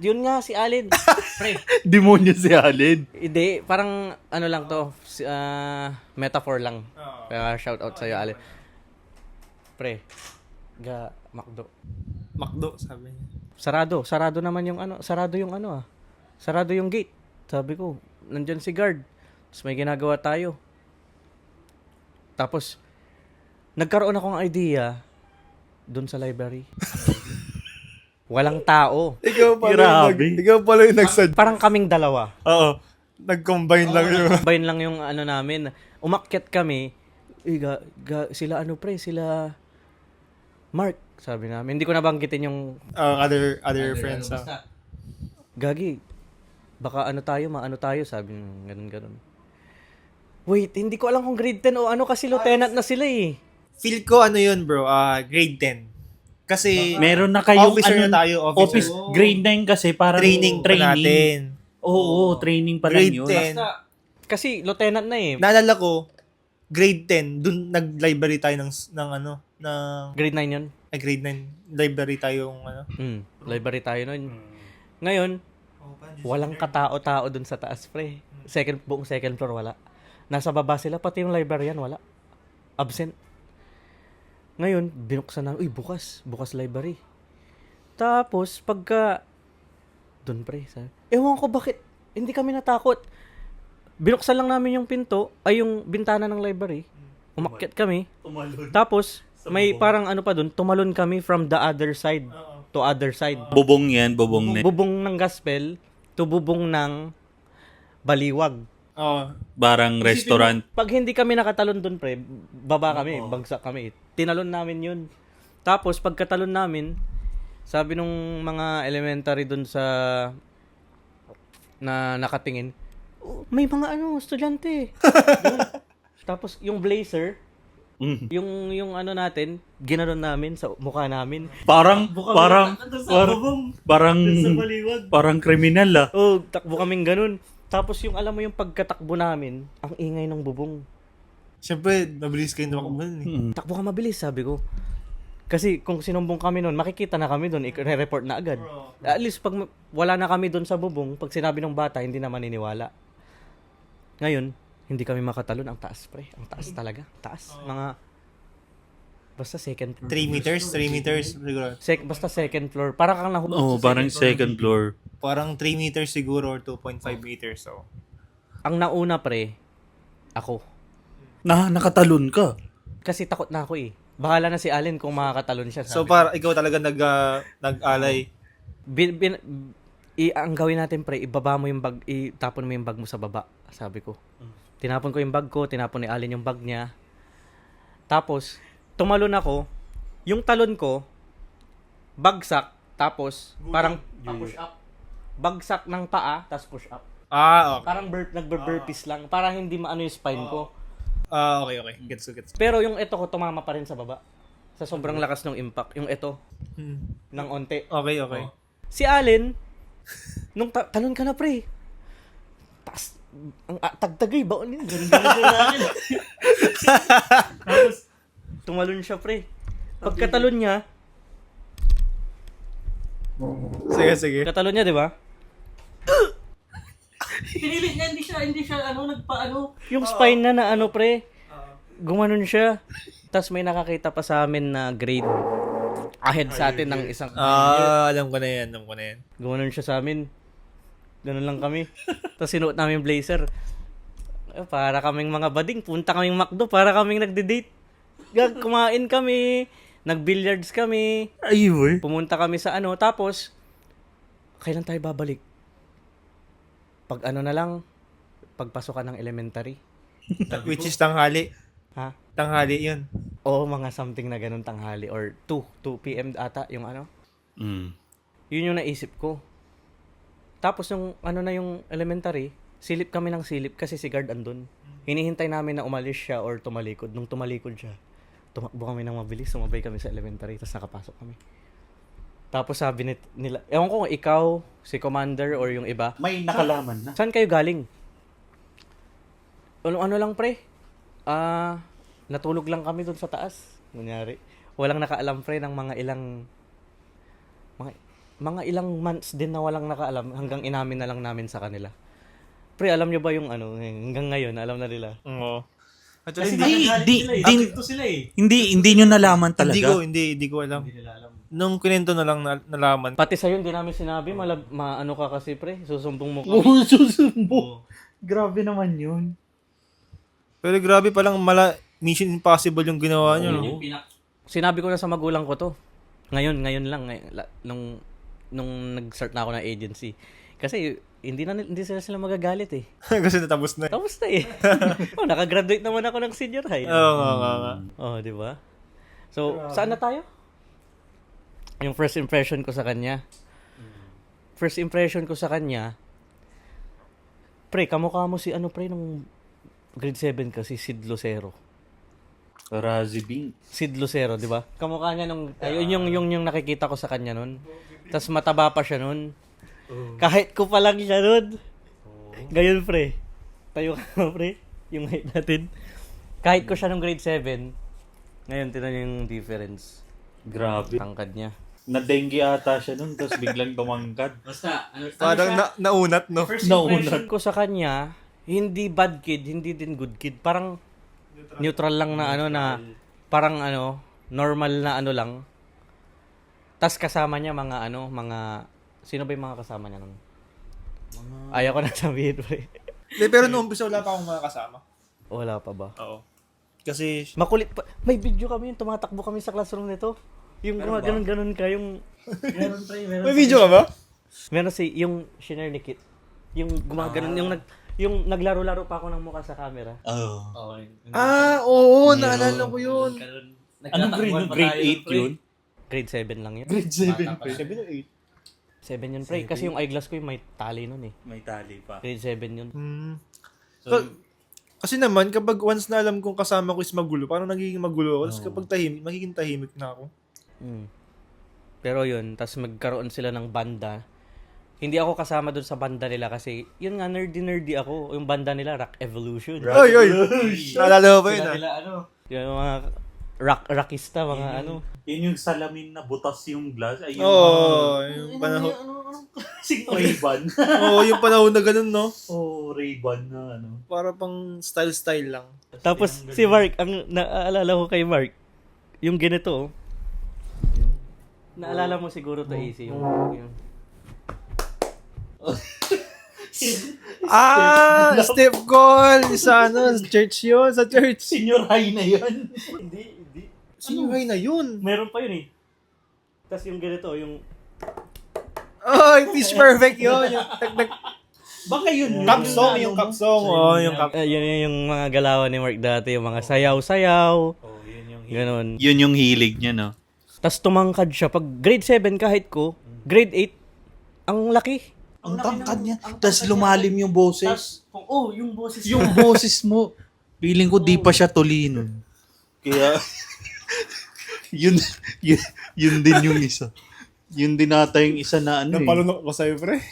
Yun nga, si Allen. Pre. Demonyo si Allen. Hindi, parang lang to. Metaphor lang. Kaya shout out sa'yo, Allen. Pre. Macdo, sabi niya. Sarado naman yung sarado yung gate. Sabi ko, nandyan si guard. Tapos may ginagawa tayo. Tapos, nagkaroon akong idea doon sa library. Walang tao. Ikaw Grabe. pala yung nagsadya. Parang kaming dalawa. Oo. Nag-combine lang yun. Combine lang yung namin. Umakyat kami. Sila sila Mark, sabi namin. Hindi ko nabanggitin yung Other friends. Gagi, baka maano tayo, sabi ganun. Wait, hindi ko alam kung grade 10 o kasi lieutenant na sila eh. Feel ko yun bro, grade 10. Kasi Meron na kayong officer na tayo, officer. office grade 9 kasi parang training pa natin. Oo, training pa lang Grade yun. 10. Kasi lieutenant na eh. Naalala ko, grade 10, dun nag-library tayo ng Grade 9 yun. grade 9 library tayo Library tayo nun. Ngayon, walang katao-tao dun sa taas, pre. Buong second floor, wala. Nasa baba sila, pati yung librarian, wala. Absent. Ngayon, binuksan na, bukas library. Tapos, pagka, dun pre, sabi, ewan ko bakit, hindi kami natakot. Binuksan lang namin yung pinto, yung bintana ng library. Umakyat kami. Tapos, may parang pa dun, tumalon kami from the other side to other side. Bubong yan, bubong net. Bubong ng gospel to bubong ng baliwag. Barang restaurant. Pag hindi kami nakatalon dun, pre, baba kami, bagsak kami. Tinalon namin yun. Tapos, pagkatalon namin, sabi nung mga elementary dun sa na nakatingin, may mga estudyante. Tapos, yung blazer, yung natin, ginanon namin sa mukha namin. Parang kriminal Takbo kaming ganun. Tapos yung alam mo yung pagkatakbo namin, ang ingay ng bubong. Siyempre, mabilis kayo tumakbo nun eh. Takbo ka mabilis, sabi ko. Kasi kung sinumbong kami noon, makikita na kami doon, i-report na agad. At least pag wala na kami doon sa bubong, pag sinabi ng bata, hindi naman niniwala. Ngayon, hindi kami makatalon. Ang taas, pre. Ang taas talaga. Taas. Mga, basta second floor. 3 meters siguro. Basta second floor. Para kang nahulog sa parang second floor. Parang 3 meters siguro or 2.5 meters. So. Ang nauna, pre, ako. Nakatalon ka. Kasi takot na ako eh. Bahala na si Allen kung makakatalon siya. So Sabi. para ikaw talaga nag-alay. Ang gawin natin, pre, ibaba mo yung bag, itapon mo yung bag mo sa baba, sabi ko. Tinapon ko yung bag ko, tinapon ni Allen yung bag niya. Tapos, tumalon ako, yung talon ko, bagsak, tapos, parang, push up. Bagsak ng paa, tapos push up. Okay. Parang nagbe-burpees lang, para hindi maano yung spine ko. Okay. Gets. Pero yung ito ko, tumama pa rin sa baba. Sa sobrang lakas ng impact. Yung ito, ng onte. Okay. Si Allen, nung talon ka na, pre. Taas, ang tagtagay, baon yun. Ganun namin. Tapos, tumalon siya, pre. Pagkatalon niya, Sige. katalon niya, di ba? Pinilit niya, hindi siya, nagpaano. Yung spine na pre. Gumanon siya. Tapos may nakakita pa sa amin na grade ahead sa atin ng isang Alam ko na yan. Gumanon siya sa amin. Ganun lang kami. Tapos sinuot namin yung blazer. Para kaming mga bading. Punta kaming McDo. Para kaming nagde-date. Kumain kami. Nag-billiards kami. Ayun. Pumunta kami sa Tapos, kailan tayo babalik? Pag na lang, pagpasok ka ng elementary. Which is tanghali. Ha? Tanghali yun. O mga something na ganun tanghali. Or 2 p.m. ata yung Yun yung naisip ko. Tapos yung na yung elementary, silip kami ng silip kasi si guard andun. Hinihintay namin na umalis siya or tumalikod. Nung tumalikod siya, tumakbo kami ng mabilis, sumabay kami sa elementary, tapos nakapasok kami. Tapos sabi nila, ewan ko kung ikaw, si Commander, or yung iba, May nakalaman na. saan kayo galing? Ano lang pre? Natulog lang kami doon sa taas. Kunyari. Walang nakaalam pre ng mga ilang months din na walang nakaalam hanggang inamin na lang namin sa kanila. Pre, alam nyo ba yung hanggang ngayon, alam na nila. Oo. Kasi Hindi sila eh. hindi nyo nalaman talaga. Hindi ko alam. Hindi nila alam. Nung kinento na lang nalaman. Pati sa'yo, hindi namin sinabi, maano ka kasi pre, susumbong mo kami. Oo, susumbo. Grabe naman yun. Pero grabe palang Mission Impossible yung ginawa nyo. No? Sinabi ko na sa magulang ko to. Ngayon lang, nung nag-start na ako ng agency. Kasi hindi sila magagalit eh. Kasi natapos na. Tapos na eh. Nakagraduate naman ako ng senior high. Oo nga. Di ba? So, saan na tayo? Yung first impression ko sa kanya. Pre, kamukha mo si pre nung grade 7 kasi Sid Lucero. Razibing. Sid Lucero, di ba? Kamukha niya nung ayun yung nakikita ko sa kanya nun. Tapos mataba pa siya nun. Kahit ko pa lang siya nun. Ngayon, pre. Tayo ka, pre. Yung height natin. Kahit ko siya nung grade 7. Ngayon, tinan niyo yung difference. Grabe. Tangkad niya. Na-dengue ata siya nun, tapos biglang tumangkad. Basta, Parang naunat, no? first Impression ko sa kanya, hindi bad kid, hindi din good kid. Parang neutral lang na parang normal na lang. Tas kasama niya mga sino ba yung mga kasama niya nun? Ayaw ko na sabihin, pre. Pero noong umpisa wala pa akong mga kasama. Wala pa ba? Oo. Kasi Makulit pa. May video kami, tumatakbo kami sa classroom nito. Yung ganun ka, yung Meron pre, may video ka ba? meron yung shinare ni Kit. Yung gumaganon, yung naglaro-laro pa ako ng mukha sa camera. Oh. Okay. Oo, naalala ko yun. Anong grade 8 yun? Grade 7 lang yun. Grade 7 Bata pa. 7 o 8? 7 yun, pre. Kasi yung eyeglass ko yung may tali nun eh. May tali pa. Grade 7 yun. Kasi naman, kapag once na alam kong kasama ko is magulo, parang nagiging magulo ako. Tapos kapag magiging tahimik na ako. Pero yun, tas magkaroon sila ng banda. hindi ako kasama doon sa banda nila kasi yun nga nerdy ako. Yung banda nila Rock Evolution. Oy, oy. Naalala mo ba yun, Sila ah? nila ano, yung mga rockista, mga ano. Yun yung salamin na butas yung glass. Ay, Oo, yung panahon. Sing Ray-Ban. Oo, yung panahon na ganun, no? Oh, Ray-Ban na ano. Para pang style lang. Tapos si Mark, ang naaalala ko kay Mark, yung ganito, oh. Naalala mo siguro to, AC, yung Ah, Step Goal! Sa ano, church yun, sa church. Senior high na yun. hindi. Sino na yun? Meron pa yun eh. Tapos yung ganito, yung Oy, Pitch Perfect yun. Yung Baka yun. cup song, yung cup song. Oh, yung cup. yun yung mga galawan ni Mark dati, yung mga sayaw-sayaw, Oh, yun yung ganun. Yun yung hilig niya, no? Tapos tumangkad siya. Pag grade 7 kahit ko, grade 8, ang laki. Ang tangkad niya. Tapos lumalim yung boses. Yung boses Yung boses mo. Feeling ko di pa siya tuli nun. Kaya, yun din yung isa. Yun din ata yung isa na ano eh. Napalunok ko sa'yo, pre.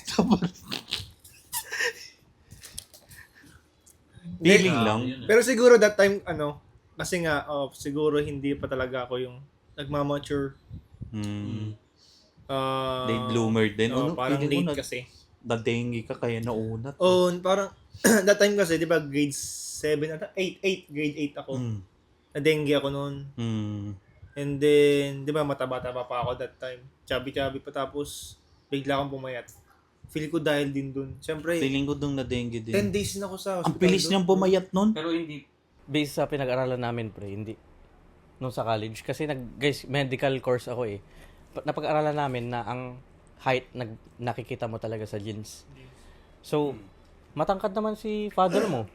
Feeling lang. Pero siguro that time, kasi nga, siguro hindi pa talaga ako yung nagmamature. Late bloomer din. Parang feeling ko late kasi. Nadengi ka kaya naunat. Oh, parang, that time kasi, di ba, grade 7, grade 8 ako. Nadenggi ako noon. And then, di ba, mataba-taba pa ako that time. Chubby-chubby pa, tapos, bigla akong pumayat. Feel ko dahil din dun. Siyempre, Feeling ko dong nadengi 10 din. days na ako sa Ang hospital. bilis dun. niyang pumayat nun. Pero hindi, based sa pinag-aralan namin, pre, hindi. Nung sa college. Kasi guys, medical course ako eh. Napag-aralan namin na ang height nakikita mo talaga sa jeans. So, matangkad naman si father mo.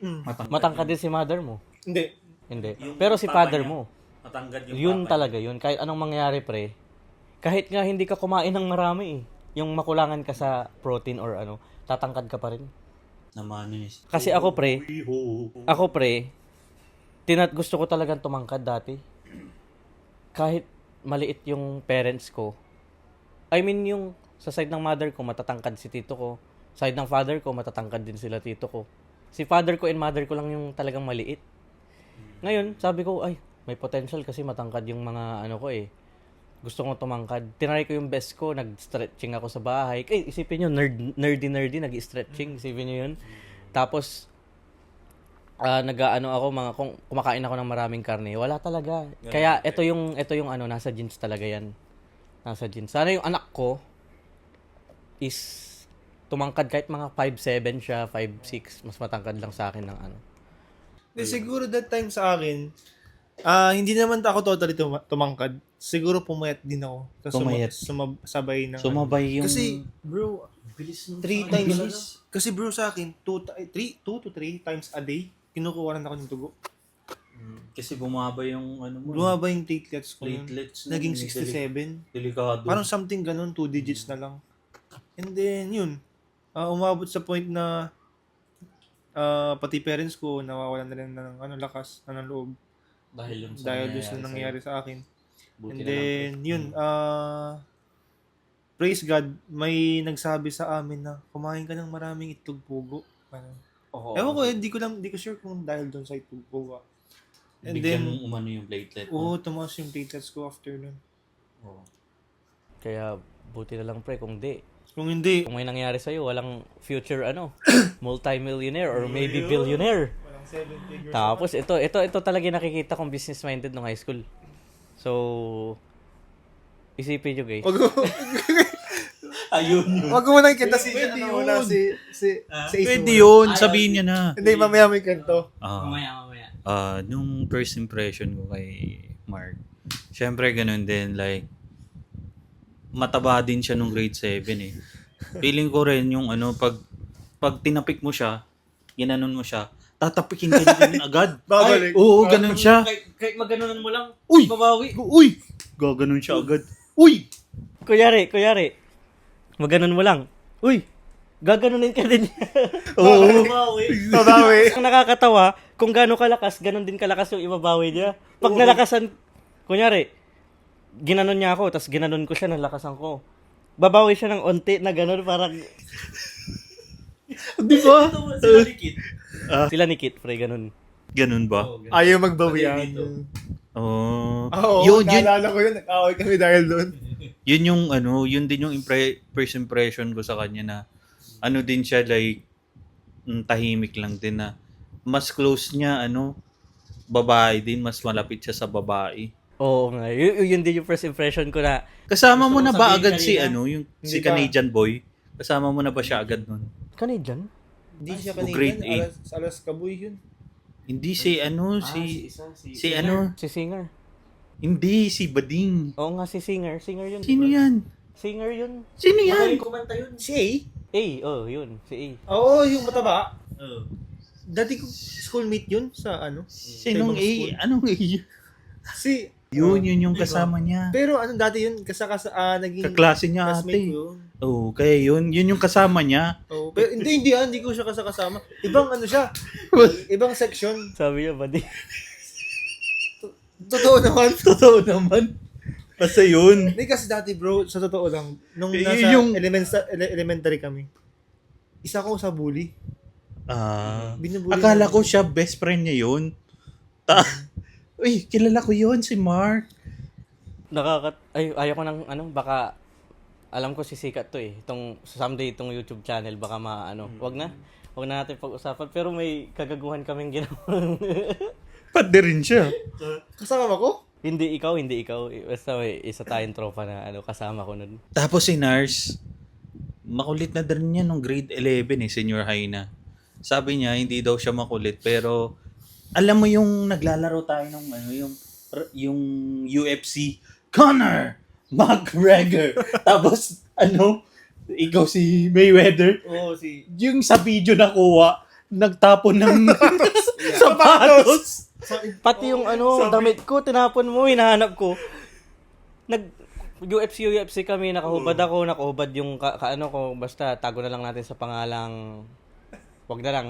Matangkad din si mother mo. Hindi. Hindi. Yung Pero si papa father niya, mo, Matanggal yung yun papa talaga yun. Kahit anong mangyari, pre. Kahit nga hindi ka kumain ng marami eh. Yung makulangan ka sa protein or ano, tatangkad ka pa rin. Namanis. Kasi ako, pre, gusto ko talagang tumangkad dati. Kahit maliit yung parents ko. I mean, yung sa side ng mother ko, matatangkad si tito ko. Side ng father ko, matatangkad din sila tito ko. Si father ko and mother ko lang yung talagang maliit. Ngayon, sabi ko, ay, may potential kasi matangkad yung mga ano ko eh. Gusto ko tumangkad. Tinry ko yung best ko, nag-stretching ako sa bahay. Isipin nyo, nerdy, nag-stretching. Isipin nyo yun. Tapos, kung kumakain ako ng maraming karne, wala talaga. Kaya ito yung ano, nasa jeans talaga yan. Nasa jeans. Sana yung anak ko is tumangkad kahit mga 5'7 siya, 5'6, mas matangkad lang sa akin ng ano. Siguro that time sa akin, hindi naman ako totally tumangkad. Siguro pumayat din ako. Tapos Pumayat. sabay ng Sumabay yung... Kasi, bro, Bilis ng 3 times. Kasi bro, sa akin, 2 to 3 times a day, kinukuha rin ako ng tugo. Kasi bumaba yung ano mo. Lumaba yung platelets ko. Platelets na Naging yun, 67. Delikado. Parang something ganun, 2 digits na lang. And then, yun. Umabot sa point na pati parents ko nawawalan na rin ng lakas, ng loob. dahil yung Dahil doon sa nangyayari sa akin. Buti And then, yun, praise God, may nagsabi sa amin na kumain ka ng maraming itlog pugo. Ewan ko, hindi ko sure kung dahil doon sa itlog pugo. And Bigyan then, mong umano yung platelet. tumaas yung platelets ko after nun. Oo. Kaya, buti na lang pre, kung Kung hindi, may nangyari sa'yo, walang future multi-millionaire or maybe billionaire. walang 7 figures. Tapos ito talaga yung nakikita kong business-minded nung high school. So, isipin nyo guys. Ayun yun. Wag mo nang kita si Pwede yun. si Pwede yun, sabihin niya na. Hindi, mamaya may kanto. Mamaya. Nung first impression ko kay Mark, syempre ganun din, like, mataba din siya nung grade 7 eh. Feeling ko rin yung pag tinapik mo siya, ginanon mo siya, tatapikin ka din agad. Babalik. Oo, ganun siya. Kahit maganunan mo lang, Uy! babawi. Uy! Gaganon siya agad. Uy! Kunyari, maganon mo lang. Uy! Gaganunin ka din. Oo. Babawi. Ang nakakatawa, kung gaano kalakas, ganon din kalakas yung ibabawi niya. Pag nalakasan, kunyari, ginanon niya ako, tapos ginanon ko siya, nalakasan ko. babawi siya ng onti na gano'n, parang Di ba? Sila likit. sila ni Kit, pre, gano'n. Ganun ba? Ayaw magbawian. Dito. Oh. Oo, yun, naalala ko yun. Nag-away kami dahil doon. yun yung ano, yun din yung first impression ko sa kanya na ano din siya like tahimik lang din na mas close niya ano babae din, mas malapit siya sa babae. Oo nga, yun din yung first impression ko na, Kasama mo Gusto na ko ba sabihin agad si kanina. ano, yung si Hindi pa. Canadian boy? Kasama mo na ba siya agad nun? Canadian? Hindi siya O kanina. grade eight. Alas kaboy yun. Hindi si ano, Si si isa, si ano, Si Singer. hindi si Bading. Oo nga, si Singer. Singer yun. Sino yan? Singer yun. Sino yan? Magaling kumanta yun. Si A? Yun. Si A. Oo, yung mataba. Oo. Dati ko schoolmate yun sa ano. Sinong ibang school. A? Anong A? Si Yun yung kasama niya. Pero ano dati yun naging Kaklase niya classmate ate. ko yun. Oh, kaya yun yung kasama niya. Oh, pero hindi ko siya kasama. Ibang ano siya. Ibang section. Sabi niya, buddy. Totoo naman. Totoo naman. Basta yun. Hindi kasi dati bro, sa totoo lang, nung Eh, nasa yung- elementary kami, isa ko sa bully. Binubully Akala namin. ko siya best friend niya yun. Uy, kilala ko yun si Mark. Ayaw ko ng baka alam ko sisikat to eh. Someday itong YouTube channel baka wag na natin pag-usapan pero may kagaguhan kaming ginawa. Pwede rin siya. Kasama ko? hindi ikaw. Basta may isa tayong tropa na kasama ko nun. Tapos si Nars, makulit na din niya nung grade 11 senior high na. Sabi niya, hindi daw siya makulit, pero alam mo yung naglalaro tayo ng yung UFC, Conor McGregor. Tapos, ikaw si Mayweather. Oo, si... Yung sa video nakuha, nagtapon ng sapatos. Pati yung damit ko tinapon mo, hinahanap ko. UFC kami, nakahubad yung ko, basta tago na lang natin sa pangalang wag na lang.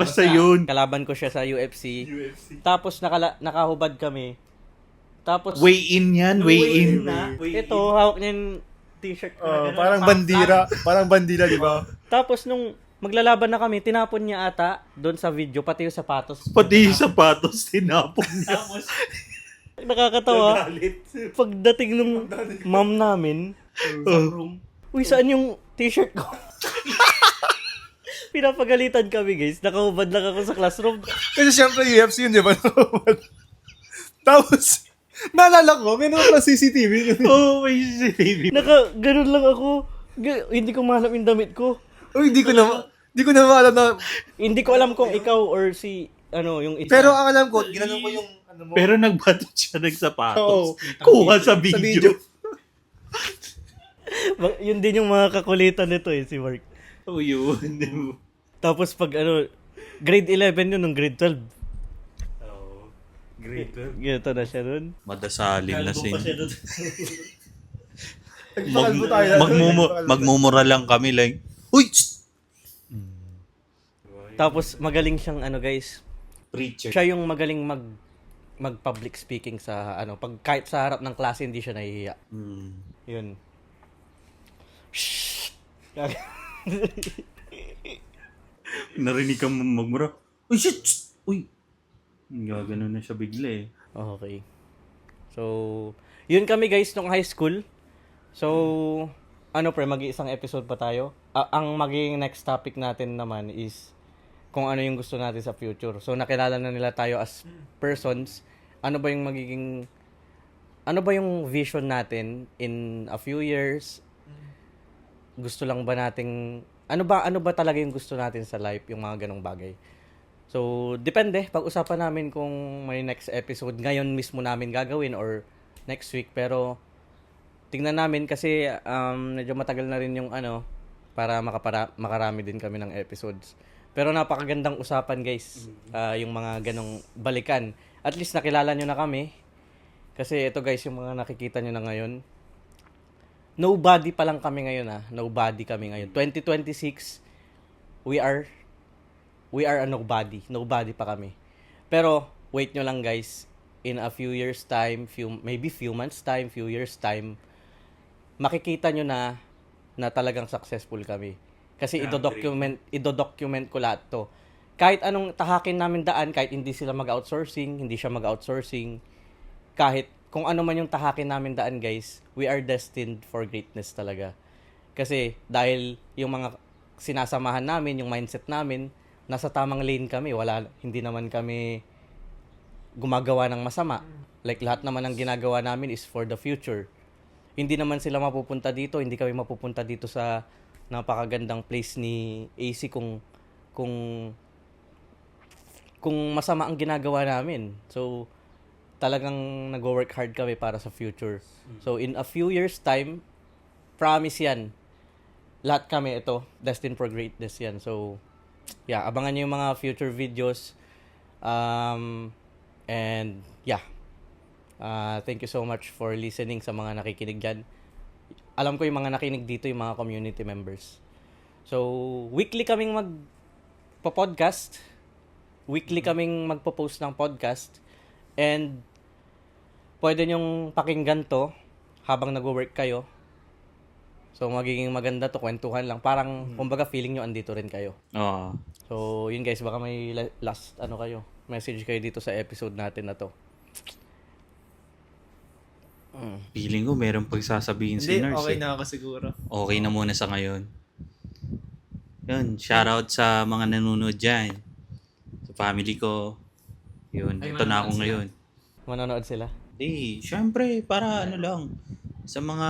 Basta yun. Kalaban ko siya sa UFC. Tapos nakahubad kami. Tapos Weigh-in yan, weigh-in. ito, hawak niya yung t-shirt ko na ganun. Parang bandira, di ba? Tapos nung maglalaban na kami, tinapon niya ata doon sa video, pati yung sapatos. Pati yung sapatos, tinapon niya. Tapos, Nakakatawa. Pagdating nung mom namin, uy, saan yung t-shirt ko? Pinapagalitan kami, guys. Nakahubad lang ako sa classroom. Kasi syempre UFC yun, di ba? Tapos, naalala ko, may naman CCTV. Oh, may CCTV. Ganun lang ako. Hindi ko mahanap yung damit ko. Uy, hindi ko na maalam na... Hindi ko alam kung ikaw or si, yung isa. Pero ang alam ko, ginanong ko yung ano mo. Pero nagbatot siya ng sapatos. Oo. Kuha sa Sa video. video. Yun din yung mga kakulitan nito si Mark. Oh, yun. Tapos pag grade 11 yun, nung grade 12. Great. Ganito na siya nun. Madasalin na kalbo sin. pa siya doon. Nagpakalbo tayo. Magmumura lang kami like, uy! Tst! Tapos magaling siyang guys. Preacher. Siya yung magaling mag public speaking sa pag kahit sa harap ng klase hindi siya nahihiya. Yun. Shh! Narinig kang magmura. Uy, shit! Tst! Uy! Gano'n na siya bigla eh. Okay. So, yun kami guys nung high school. So, mag-iisang episode pa tayo. Ang magiging next topic natin naman is kung ano yung gusto natin sa future. So, nakilala na nila tayo as persons. Ano ba yung vision natin in a few years? Gusto lang ba nating, ano ba talaga yung gusto natin sa life, yung mga ganong bagay. So, depende. Pag-usapan namin kung may next episode ngayon mismo namin gagawin or next week. Pero, tingnan namin kasi medyo matagal na rin yung para makarami din kami ng episodes. Pero napakagandang usapan guys. Yung mga ganong balikan. At least nakilala nyo na kami. Kasi ito guys, yung mga nakikita nyo na ngayon. Nobody pa lang kami ngayon Nobody kami ngayon. 2026, we are a nobody. Nobody pa kami. Pero, wait nyo lang guys. In a few years time, few months time, few years time, makikita nyo na talagang successful kami. Kasi idodocument ko lahat to. Kahit anong tahakin namin daan, kahit hindi sila mag-outsourcing, hindi siya mag-outsourcing, kahit kung ano man yung tahakin namin daan, guys, we are destined for greatness talaga. Kasi dahil yung mga sinasamahan namin, yung mindset namin, nasa tamang lane kami. Hindi naman kami gumagawa ng masama. Like, lahat naman ng ginagawa namin is for the future. Hindi naman sila mapupunta dito, hindi kami mapupunta dito sa napakagandang place ni AC kung masama ang ginagawa namin. So, talagang nag-work hard kami para sa future. So, in a few years time, promise yan. Lahat kami ito, destined for greatness yan. So, yeah, abangan nyo yung mga future videos. And, yeah. Thank you so much for listening sa mga nakikinig dyan. Alam ko yung mga nakinig dito, yung mga community members. So, weekly kaming magpo-podcast. Weekly kaming magpo-post ng podcast. And, pwede nyong pakinggan to habang nag-work kayo. So, magiging maganda to, kwentuhan lang. Parang, kumbaga, feeling nyo andito rin kayo. Oo. So, yun guys, baka may last, message kayo dito sa episode natin na to. Feeling ko meron pagsasabihin si Hindi, Nurse. okay na ako siguro. Okay na muna sa ngayon. Yun, shoutout sa mga nanonood dyan. Sa family ko. Yun, Ay, ito na ako manonood ngayon. Manonood sila. Syempre, para ano lang. Sa mga...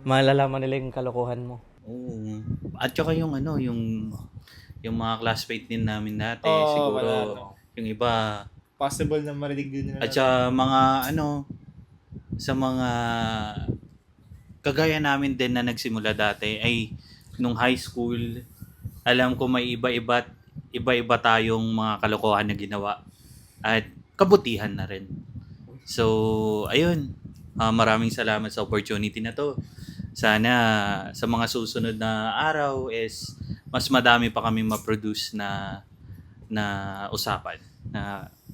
Malalaman nila yung kalokohan mo. Oo. At saka yung mga classmate din namin dati. Oo, siguro, wala, no. yung iba. Possible na marinig din nila. At saka mga sa mga kagaya namin din na nagsimula dati ay nung high school, alam ko may iba-iba tayong mga kalokohan na ginawa at kabutihan na rin. So, ayun. Maraming salamat sa opportunity na to. Sana sa mga susunod na araw is mas madami pa kami ma-produce na usapan.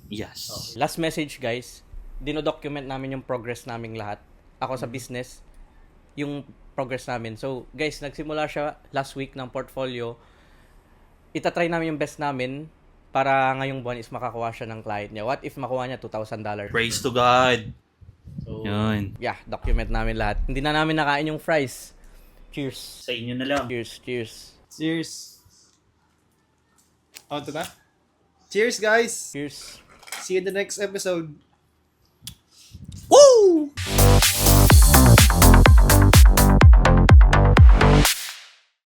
Yes. Last message guys, dinodocument namin yung progress naming lahat. Ako sa business, yung progress namin. So guys, nagsimula siya last week ng portfolio. Itatry namin yung best namin para ngayong buwan is makakuha siya ng client niya. What if makuha niya $2,000? Praise to God. So, Yun. yeah, document namin lahat. Hindi na namin nakain yung fries. Cheers. Sa inyo na lang. Cheers. Cheers. Ito na? Cheers, guys. Cheers. See you in the next episode. Woo!